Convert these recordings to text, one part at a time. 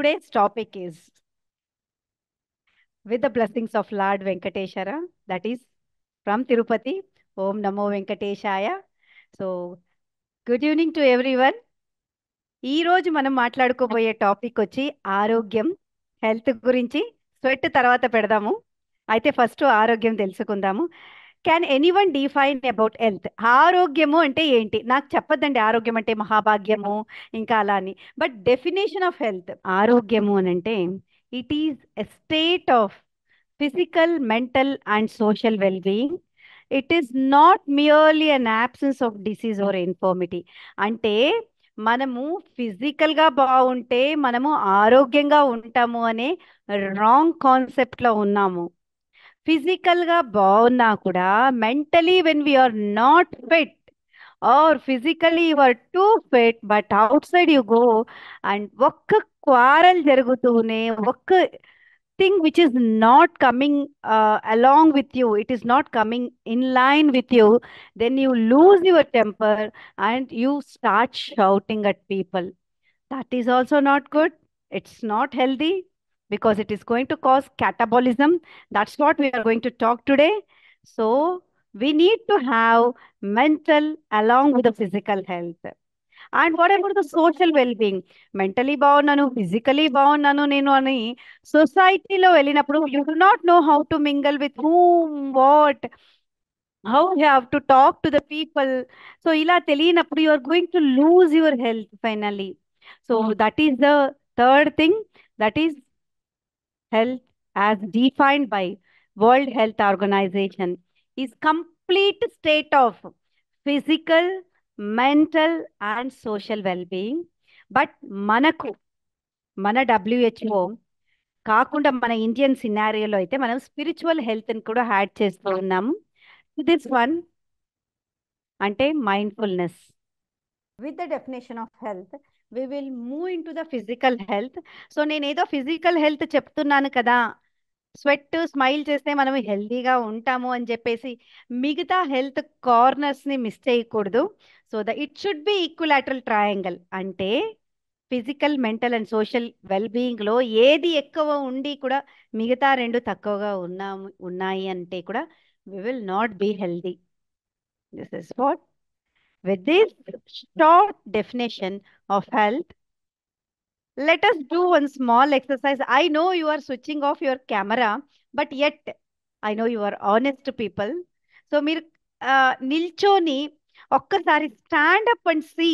Today's topic is with the blessings of Lord Venkateshwara, that is from Tirupati. Om Namo Venkateshaya. So, good evening to everyone. ఈ రోజు మనం మాట్లాడుకోబోయే topic వచ్చి ఆరోగ్యం, health గురించి. Sweat తర్వాత పెడదాము. అయితే ఫస్ట్ ఆరోగ్యం తెలుసుకుందాము. Can anyone define about health? ఆరోగ్యము అంటే ఏంటి? నాకు చెప్పొద్దండి ఆరోగ్యం అంటే మహాభాగ్యము ఇంకా అలా అని. బట్ డెఫినేషన్ ఆఫ్ హెల్త్, ఆరోగ్యము అని అంటే it is a state of physical, mental and social wellbeing. It is not merely an absence of disease are infirmity. అంటే మనము ఫిజికల్గా బాగుంటే మనము ఆరోగ్యంగా ఉంటాము అనే రాంగ్ కాన్సెప్ట్లో ఉన్నాము. ఫిజికల్గా బాగున్నా కూడా mentally when we are not fit or physically you are too fit but outside you go and ఒక్క క్వారల్ జరుగుతూనే ఒక్క thing which is not coming along with you, it is not coming in line with you, then you lose your temper and you start shouting at people. That is also not good. It's not healthy because it is going to cause catabolism. That's what we are going to talk today. So we need to have mental along with the physical health. And what about the social wellbeing? Mentally బాగున్నాను, physically బాగున్నాను నేను అని సొసైటీలో వెళ్ళినప్పుడు you do not know how to mingle with whom, what, how have to talk to the people. So ఇలా తెలియనప్పుడు you are going to lose your health finally. So that is the third thing, that is health as defined by World Health Organization is complete state of physical, mental and social well-being. But మన WHO కాకుండా మన Indian సినారియోలో అయితే మనం spiritual హెల్త్ని కూడా add చేస్తూ ఉన్నాము. This one అంటే mindfulness. With the definition of health we will move into the physical health. So నేను ఏదో ఫిజికల్ హెల్త్ చెప్తున్నాను కదా, స్వెట్ స్మైల్ చేస్తే మనం హెల్తీగా ఉంటాము అని చెప్పేసి మిగతా హెల్త్ కార్నర్స్ని మిస్ చేయకూడదు. So it should be equilateral triangle. అంటే ఫిజికల్, మెంటల్ అండ్ సోషల్ వెల్బీయింగ్లో ఏది ఎక్కువ ఉండి కూడా మిగతా రెండు తక్కువగా ఉన్నాయి అంటే కూడా we will not be healthy. This is what with this short definition of health, let us do one small exercise. I know you are switching off your camera, but yet I know you are honest people. So మీరు నిల్చొని ఒక్కసారి stand up and see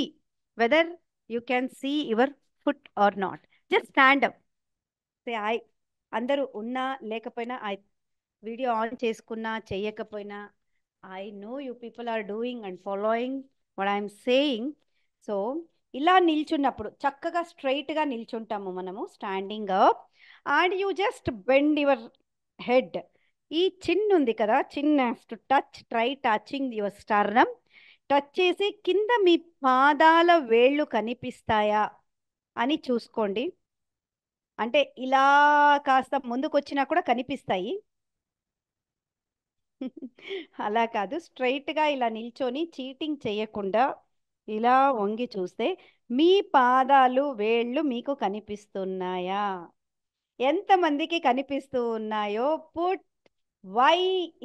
whether you can see your foot or not. Just stand up. Say I. అందరూ ఉన్నా లేకపోయినా, I video on చేసుకున్నా చేయకపోయినా, I know you people are doing and following what I'm saying. So ఇలా నిల్చున్నప్పుడు చక్కగా స్ట్రైట్గా నిల్చుంటాము మనము, standing up. And you just bend your head. ఈ చిన్ ఉంది కదా, chin has to touch, try touching your sternum. Touch చేసి కింద మీ పాదాల వేళ్ళు కనిపిస్తాయా అని చూసుకోండి. అంటే ఇలా కాస్త ముందుకు వచ్చినా కూడా కనిపిస్తాయి. అలా కాదు, స్ట్రైట్గా ఇలా నిల్చొని చీటింగ్ చేయకుండా ఇలా వంగి చూస్తే మీ పాదాలు, వేళ్ళు మీకు కనిపిస్తున్నాయా? ఎంతమందికి కనిపిస్తూ ఉన్నాయో put Y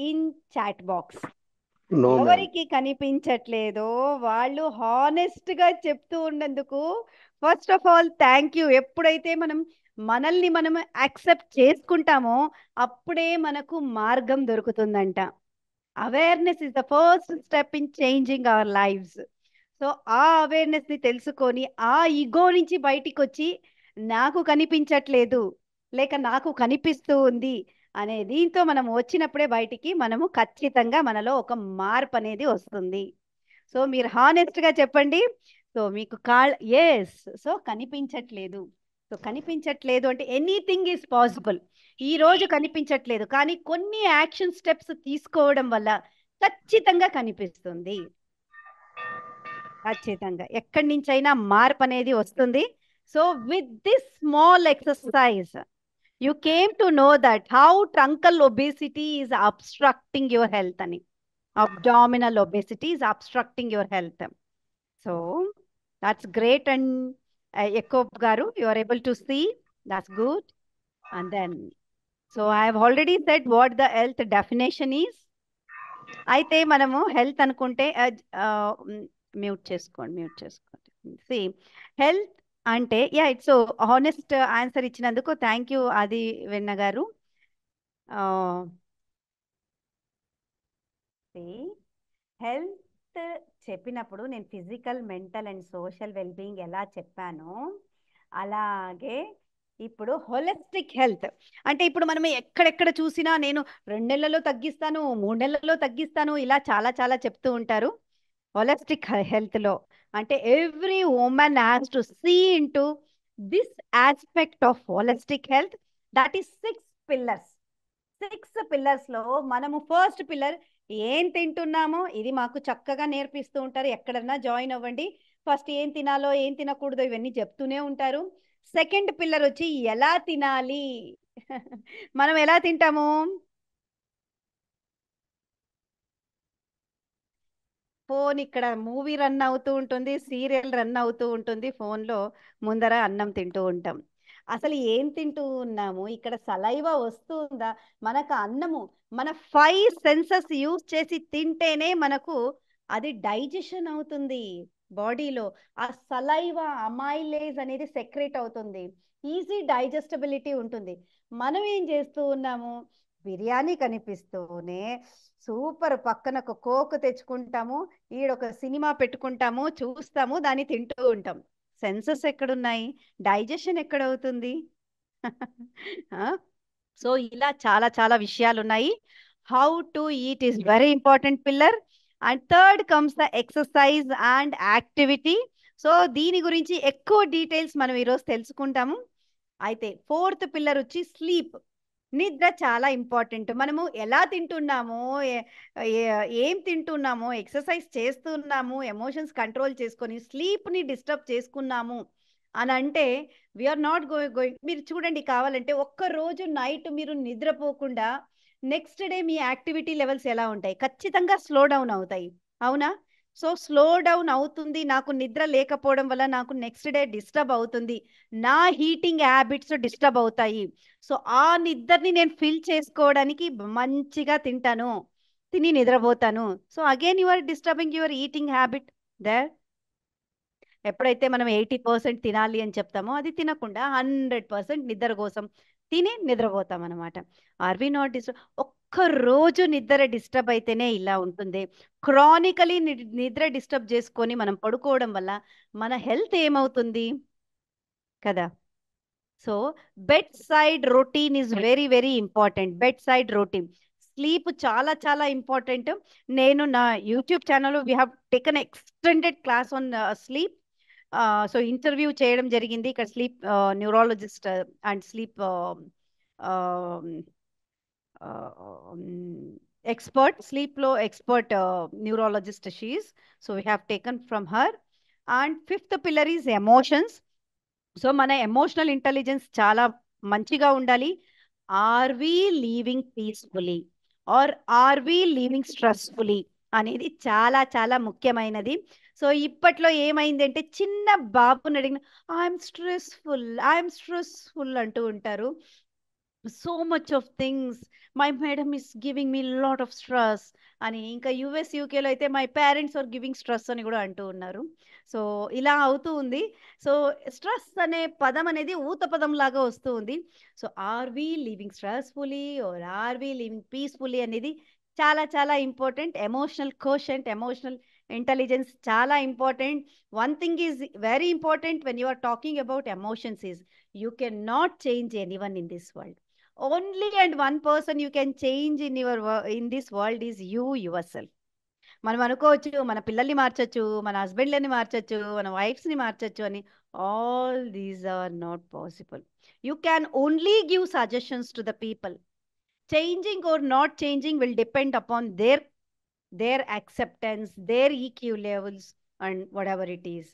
in chat box. ఎవరికి కనిపించట్లేదో వాళ్ళు హానెస్ట్గా చెప్తూ ఉన్నందుకు first of all thank you. ఎప్పుడైతే మనల్ని మనం యాక్సెప్ట్ చేసుకుంటామో అప్పుడే మనకు మార్గం దొరుకుతుందంట. Awareness is the first step in changing our lives. So ఆ అవేర్నెస్ని తెలుసుకొని ఆ ఈగో నుంచి బయటికి వచ్చి నాకు కనిపించట్లేదు లేక నాకు కనిపిస్తూ ఉంది అనే దీంతో మనం వచ్చినప్పుడే బయటికి మనము ఖచ్చితంగా మనలో ఒక మార్పు అనేది వస్తుంది. సో మీరు హానెస్ట్గా చెప్పండి. సో మీకు ఎస్, సో కనిపించట్లేదు. సో కనిపించట్లేదు అంటే ఎనీథింగ్ ఈజ్ పాసిబుల్. ఈ రోజు కనిపించట్లేదు కానీ కొన్ని యాక్షన్ స్టెప్స్ తీసుకోవడం వల్ల ఖచ్చితంగా కనిపిస్తుంది. ఖచ్చితంగా ఎక్కడి నుంచైనా మార్పు అనేది వస్తుంది. So with this small exercise you came to know that how truncal obesity is obstructing your health ani. Abdominal obesity is obstructing your health. So that's great. And Jacob garu, you are able to see. That's good. And then, so I have already said what the health definition is. అయితే మనము health అనుకుంటే mute చేసుకోండి C health అంటే yeah it's honest answer ఇచ్చినందుకు thank you ఆది వెన్న గారు. Health చెప్పినప్పుడు నేను physical mental and social wellbeing ఎలా చెప్పానో అలాగే ఇప్పుడు హోలిస్టిక్ హెల్త్ అంటే ఇప్పుడు మనం ఎక్కడెక్కడ చూసినా నేను 2 నెలల్లో తగ్గిస్తాను 3 నెలల్లో తగ్గిస్తాను ఇలా చాలా చాలా చెప్తూ ఉంటారు. హోలిస్టిక్ హెల్త్లో అంటే every woman has to see into this aspect of holistic health. That is 6 pillars. 6 పిల్లర్స్లో మనము ఫస్ట్ పిల్లర్ ఏం తింటున్నామో ఇది మాకు చక్కగా నేర్పిస్తూ ఉంటారు. ఎక్కడన్నా జాయిన్ అవ్వండి, ఫస్ట్ ఏం తినాలో ఏం తినకూడదో ఇవన్నీ చెప్తూనే ఉంటారు. సెకండ్ పిల్లర్ వచ్చి ఎలా తినాలి. మనం ఎలా తింటాము? ఫోన్ ఇక్కడ మూవీ రన్ అవుతూ ఉంటుంది, సీరియల్ రన్ అవుతూ ఉంటుంది, ఫోన్లో ముందర అన్నం తింటూ ఉంటాం. అసలు ఏం తింటూ ఉన్నాము? ఇక్కడ సలైవా వస్తుందా? మనకు అన్నము మన 5 సెన్సెస్ యూజ్ చేసి తింటేనే మనకు అది డైజెషన్ అవుతుంది బాడీలో. ఆ సలైవా అమైలేజ్ అనేది సెక్రెట్ అవుతుంది, ఈజీ డైజెస్టబిలిటీ ఉంటుంది. మనం ఏం చేస్తూ ఉన్నాము? బిర్యానీ కనిపిస్తూనే సూపర్ పక్కన ఒక కోక్ తెచ్చుకుంటాము, ఈడొక సినిమా పెట్టుకుంటాము, చూస్తాము, దాన్ని తింటూ ఉంటాం. సెన్సెస్ ఎక్కడున్నాయి? డైజెషన్ ఎక్కడవుతుంది? సో ఇలా చాలా చాలా విషయాలు ఉన్నాయి. How to eat is very important pillar. And third comes the exercise and activity. So దీని గురించి ఎక్కువ డీటెయిల్స్ మనం ఈరోజు తెలుసుకుంటాము. అయితే ఫోర్త్ పిల్లర్ వచ్చి స్లీప్. నిద్ర చాలా ఇంపార్టెంట్. మనము ఎలా తింటున్నామో ఏం తింటున్నామో ఎక్సర్సైజ్ చేస్తున్నాము, ఎమోషన్స్ కంట్రోల్ చేసుకొని స్లీప్ని డిస్టర్బ్ చేసుకున్నాము అని అంటే వీఆర్ నాట్ గోయింగ్. మీరు చూడండి, కావాలంటే ఒక్క రోజు నైట్ మీరు నిద్రపోకుండా నెక్స్ట్ డే మీ యాక్టివిటీ లెవెల్స్ ఎలా ఉంటాయి? ఖచ్చితంగా స్లో డౌన్ అవుతాయి, అవునా? సో స్లో డౌన్ అవుతుంది. నాకు నిద్ర లేకపోవడం వల్ల నాకు నెక్స్ట్ డే డిస్టర్బ్ అవుతుంది, నా హీటింగ్ హ్యాబిట్స్ డిస్టర్బ్ అవుతాయి. సో ఆ నిద్రని నేను ఫిల్ చేసుకోవడానికి మంచిగా తింటాను, తిని నిద్రపోతాను. So again you are disturbing your eating habit there. ఎప్పుడైతే మనం 80% తినాలి అని చెప్తామో అది తినకుండా 100% నిద్ర కోసం తిని నిద్రపోతాం అనమాట. Are we not disturb? ఒక్క రోజు నిద్ర డిస్టర్బ్ అయితేనే ఇలా ఉంటుంది. క్రానికలీ నిద్ర డిస్టర్బ్ చేసుకొని మనం పడుకోవడం వల్ల మన హెల్త్ ఏమవుతుంది కదా. So bed side routine is very very important. Bed side routine, sleep చాలా చాలా ఇంపార్టెంట్. నేను నా YouTube channel we have taken extended class on sleep. So interview చేయడం జరిగింది ఇక్కడ sleep neurologist and sleep expert, sleep low expert neurologist she is. So we have taken from her. And fifth pillar is emotions. So మన emotional intelligence చాలా మంచిగా ఉండాలి. Are we living peacefully or are we living stressfully అనేది చాలా చాలా ముఖ్యమైనది. So ఇప్పట్లో ఏమైందంటే చిన్న బాబుని అడిగిన ఐఎమ్ స్ట్రెస్ఫుల్ అంటూ ఉంటారు. So much of things, my madam is giving me lot of stress అని. ఇంకా యుఎస్ యూకేలో అయితే my parents are giving stress అని కూడా అంటూ ఉన్నారు. సో ఇలా అవుతూ ఉంది. సో స్ట్రెస్ అనే పదం అనేది ఊత పదం లాగా వస్తూ ఉంది. So are we living stressfully or are we living peacefully అనేది చాలా చాలా important. Emotional quotient, emotional intelligence చాలా important. One thing is very important when you are talking about emotions is you can not change anyone in this world. Only and one person you can change in this world is you yourself. మనం అనుకోవచ్చు మన పిల్లల్ని మార్చొచ్చు, మన హస్బెండ్లని మార్చొచ్చు, మన వైఫ్స్ని మార్చొచ్చు అని. All these are not possible. You can only give suggestions to the people. Changing or not changing will depend upon their acceptance, their EQ levels, and whatever it is.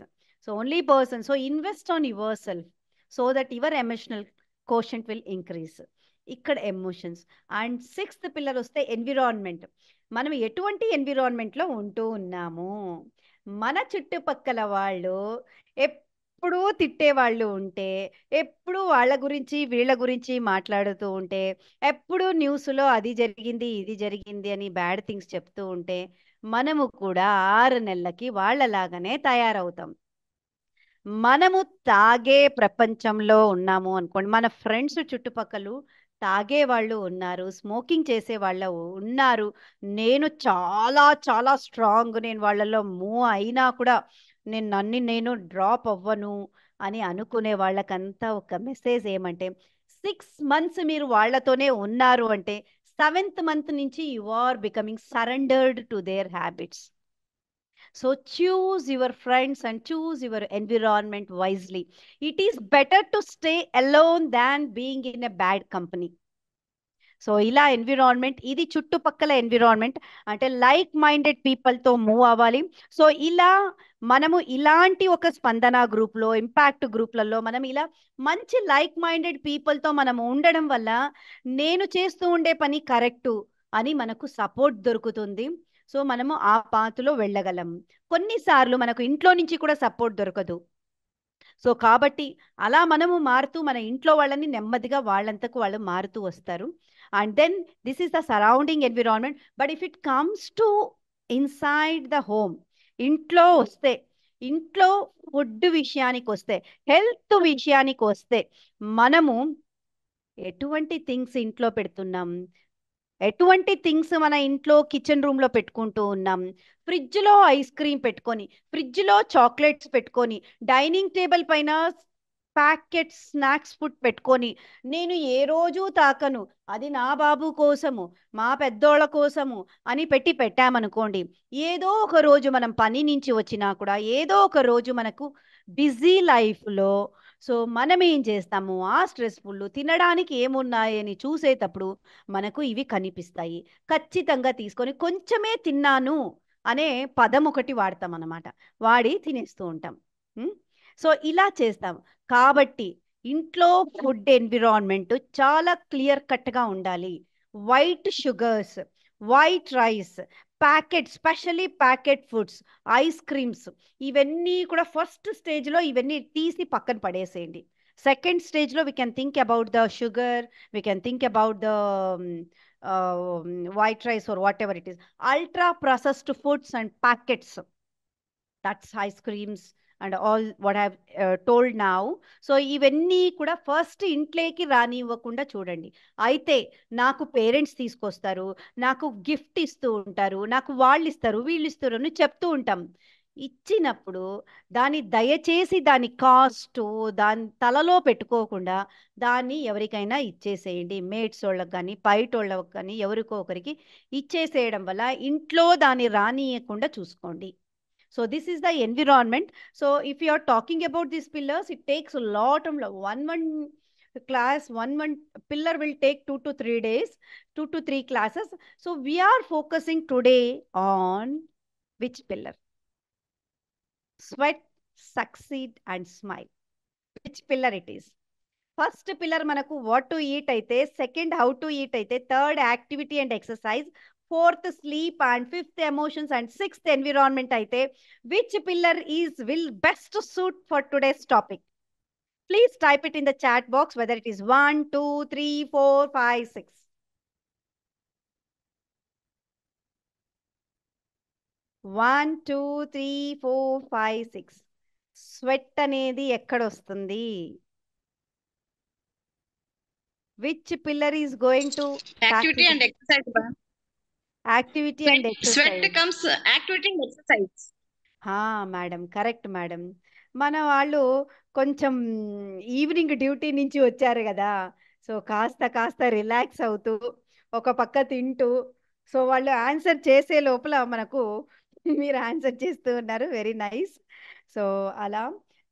So only person. So invest on yourself so that your emotional quotient will increase. ఇక్కడ emotions. And sixth pillar వస్తే environment. మనం ఎటువంటి ఎన్విరాన్మెంట్లో ఉంటూ ఉన్నాము, మన చుట్టుపక్కల వాళ్ళు ఎప్పుడూ తిట్టేవాళ్ళు ఉంటే, ఎప్పుడు వాళ్ళ గురించి వీళ్ళ గురించి మాట్లాడుతూ ఉంటే, ఎప్పుడు న్యూస్లో అది జరిగింది ఇది జరిగింది అని బ్యాడ్ థింగ్స్ చెప్తూ ఉంటే, మనము కూడా 6 నెలలకి వాళ్ళలాగానే తయారవుతాం. మనము తాగే ప్రపంచంలో ఉన్నాము అనుకోండి, మన ఫ్రెండ్స్ చుట్టుపక్కల తాగే వాళ్ళు ఉన్నారు, స్మోకింగ్ చేసే వాళ్ళు ఉన్నారు. నేను చాలా చాలా స్ట్రాంగ్, నేను వాళ్ళలో మూవ్ అయినా కూడా నేను డ్రాప్ అవ్వను అని అనుకునే వాళ్ళకంతా ఒక మెసేజ్ ఏమంటే, 6 మంత్స్ మీరు వాళ్ళతోనే ఉన్నారు అంటే, 7th మంత్ నుంచి you are becoming surrendered to their habits. So choose your friends and choose your environment wisely. It is better to stay alone than being in a bad company. So ఇలా environment, ఇది చుట్టుపక్కల environment అంటే like minded పీపుల్తో move అవ్వాలి. So ఇలా మనము ఇలాంటి ఒక స్పందన గ్రూప్లో, ఇంపాక్ట్ గ్రూప్లలో మనం ఇలా మంచి లైక్ మైండెడ్ పీపుల్తో మనము ఉండడం వల్ల నేను చేస్తూ ఉండే పని కరెక్టు అని మనకు సపోర్ట్ దొరుకుతుంది. సో మనము ఆ పాతులో వెళ్ళగలం. కొన్నిసార్లు మనకు ఇంట్లో నుంచి కూడా సపోర్ట్ దొరకదు. సో కాబట్టి అలా మనము మారుతూ మన ఇంట్లో వాళ్ళని నెమ్మదిగా వాళ్ళంతకు వాళ్ళు మారుతూ వస్తారు. And then this is the surrounding environment. But if it comes to inside the home, ఇంట్లో వస్తే, ఇంట్లో ఫుడ్ విషయానికి వస్తే, హెల్త్ విషయానికి వస్తే, మనము ఎటువంటి థింగ్స్ ఇంట్లో పెడుతున్నాం, ఎటువంటి థింగ్స్ మన ఇంట్లో కిచెన్ రూమ్లో పెట్టుకుంటూ ఉన్నాం. ఫ్రిడ్జ్లో ఐస్ క్రీమ్ పెట్టుకొని, ఫ్రిడ్జ్లో చాక్లెట్స్ పెట్టుకొని, డైనింగ్ టేబుల్ పైన ప్యాకెట్ స్నాక్స్ ఫుడ్ పెట్టుకొని, నేను ఏ రోజు తాకను, అది నా బాబు కోసము, మా పెద్దోళ్ళ కోసము అని పెట్టామనుకోండి, ఏదో ఒక రోజు మనం పని నుంచి వచ్చినా కూడా, ఏదో ఒక రోజు మనకు బిజీ లైఫ్లో, సో మనం ఏం చేస్తాము, ఆ స్ట్రెస్ఫుల్ తినడానికి ఏమున్నాయని చూసేటప్పుడు మనకు ఇవి కనిపిస్తాయి. ఖచ్చితంగా తీసుకొని కొంచెమే తిన్నాను అనే పదం ఒకటి వాడతాం అన్నమాట, వాడి తినేస్తూ ఉంటాం. సో ఇలా చేస్తాం. కాబట్టి ఇంట్లో ఫుడ్ ఎన్విరాన్మెంట్ చాలా క్లియర్ కట్గా ఉండాలి. White sugars, white rice, packet, especially packet foods, ice creams, ఇవన్నీ కూడా ఫస్ట్ స్టేజ్లో ఇవన్నీ తీసి పక్కన పడేసేయండి. సెకండ్ స్టేజ్లో we can think about the sugar, we can think about the white rice or whatever it is. Ultra processed foods and packets, that's ice creams and all what I have told now. So ఇవన్నీ కూడా first ఇంట్లోకి రానివ్వకుండా చూడండి. అయితే నాకు parents తీసుకొస్తారు, నాకు gift ఇస్తూ ఉంటారు, నాకు వాళ్ళు ఇస్తారు వీళ్ళు ఇస్తారు అని చెప్తూ ఉంటాం. ఇచ్చినప్పుడు దాన్ని దయచేసి దాని కాస్ట్ దాని తలలో పెట్టుకోకుండా దాన్ని ఎవరికైనా ఇచ్చేసేయండి. మేట్స్ వాళ్ళకి కానీ బయట వాళ్ళకి కానీ ఎవరికో ఒకరికి ఇచ్చేసేయడం వల్ల ఇంట్లో దాన్ని రానియకుండా చూసుకోండి. So this is the environment. So if you are talking about these pillars, it takes a lot of one class, one pillar will take 2 to 3 days, 2 to 3 classes. So we are focusing today on which pillar? Sweat, succeed and smile. Which pillar it is? First pillar మనకు what to eat అయితే, second how to eat అయితే, third activity and exercise, fourth sleep and fifth emotions and sixth environment అయితే, which pillar is will best suit for today's topic? Please type it in the chat box whether it is 1 2 3 4 5 6. 1 2 3 4 5 6. Sweat అనేది ఎక్కడొస్తుంది? Which pillar is going to Activity and exercise. activity and exercise? Sweat comes activity and exercise. Madam correct madam. మన వాళ్ళు కొంచెం evening duty నుంచి వచ్చారు కదా, so కాస్త కాస్త relax అవుతూ ఒక పక్క తింటూ, సో వాళ్ళు ఆన్సర్ చేసే లోపల మనకు మీరు ఆన్సర్ చేస్తూ ఉన్నారు. Very nice. సో అలా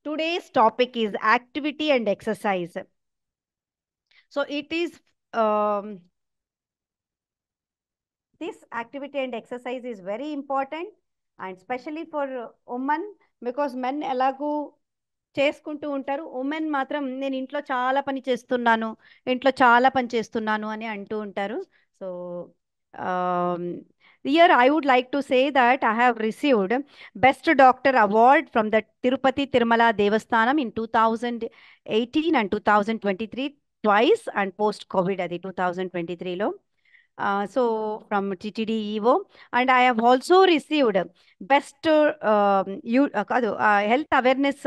today's topic is activity and exercise. So it is this activity and exercise is very important, and especially for women, because men ఎలాగూ చేసుకుంటూ ఉంటారు, ఉమెన్ మాత్రం నేను ఇంట్లో చాలా పని చేస్తున్నాను, ఇంట్లో చాలా పని చేస్తున్నాను అని అంటూ ఉంటారు. So Here, I would like to say that I have received Best Doctor Award from the Tirupati Tirumala Devasthanam in 2018 and 2023 twice, and post COVID అది 2023 లో. So from TTD EVO, and I have also received best health awareness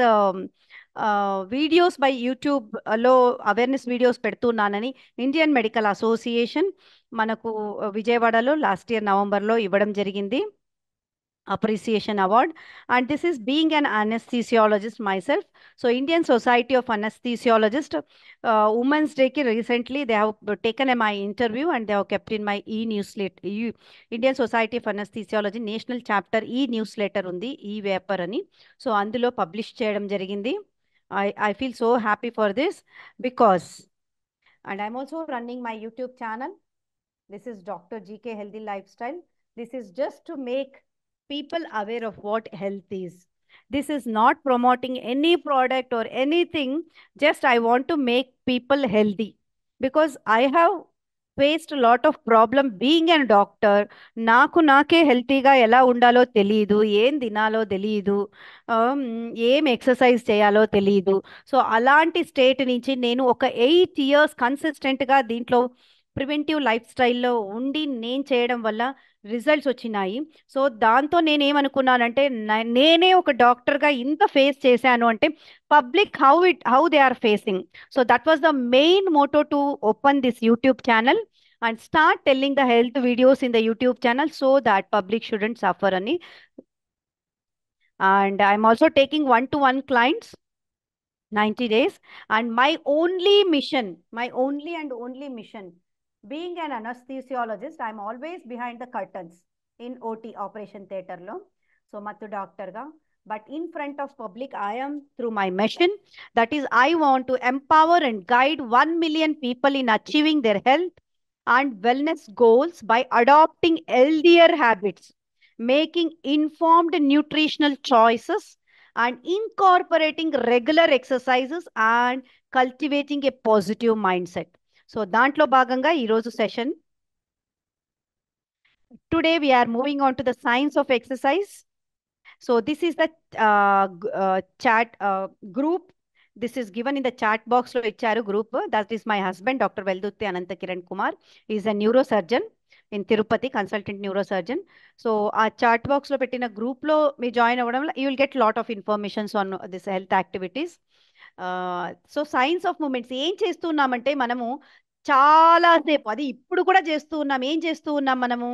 videos by YouTube లో awareness videos పెడుతున్నానని Indian medical association మనకు విజయవాడలో last year నవంబర్లో ఇవ్వడం జరిగింది appreciation award. And this is being an anesthesiologist myself. So Indian Society of Anesthesiologists Women's Day ki recently they have taken my interview and they have kept in my e-newsletter. Indian Society of Anesthesiology National Chapter e-newsletter undi e-paper ani. So అందులో publish చేయడం జరిగింది. I feel so happy for this because, and I'm also running my YouTube channel. This is Dr. GK Healthy Lifestyle. This is just to make people aware of what health is. This is not promoting any product or anything. Just I want to make people healthy because I have faced a lot of problem being a doctor. నాకు నాకే హెల్తీగా ఎలా ఉండాలో తెలియదు, ఏం తినాలో తెలియదు, ఏం ఎక్సర్సైజ్ చేయాలో తెలియదు. సో అలాంటి స్టేట్ నుంచి నేను ఒక 8 years కన్సిస్టెంట్గా దీంట్లో ప్రివెంటివ్ లైఫ్ స్టైల్లో ఉండి నేను చేయడం వల్ల రిజల్ట్స్ వచ్చినాయి. సో దాంతో నేనేమనుకున్నానంటే నేనే ఒక డాక్టర్గా ఇంత ఫేస్ చేశాను అంటే public how they are facing. So that was the main motto to open this YouTube channel and start telling the health videos in the YouTube channel so that public shouldn't suffer అని. And I'm also taking 1-to-1 clients 90 days. And my only mission, my only and only mission, being an anesthesiologist, I'm always behind the curtains in OT operation theater lo. So mattu doctor ga, but in front of public I am through my mission, that is I want to empower and guide 1 million people in achieving their health and wellness goals by adopting healthier habits, making informed nutritional choices, and incorporating regular exercises and cultivating a positive mindset. సో దాంట్లో భాగంగా ఈరోజు session. Today we are moving on to the science of exercise. So this is the chat group. This is given in the chat బాక్స్లో ఇచ్చారు group. That is my husband doctor Veldurthi Anantha Kiran Kumar. Is a neurosurgeon in Tirupati, consultant neurosurgeon. So ఆ chat బాక్స్లో పెట్టిన గ్రూప్లో మీరు join అవ్వడం వల్ల you will get lot of informations on this health activities. So science of movements ఏం చేస్తున్నామంటే మనము చాలాసేపు, అది ఇప్పుడు కూడా చేస్తూ ఉన్నాం. ఏం చేస్తూ ఉన్నాం మనము?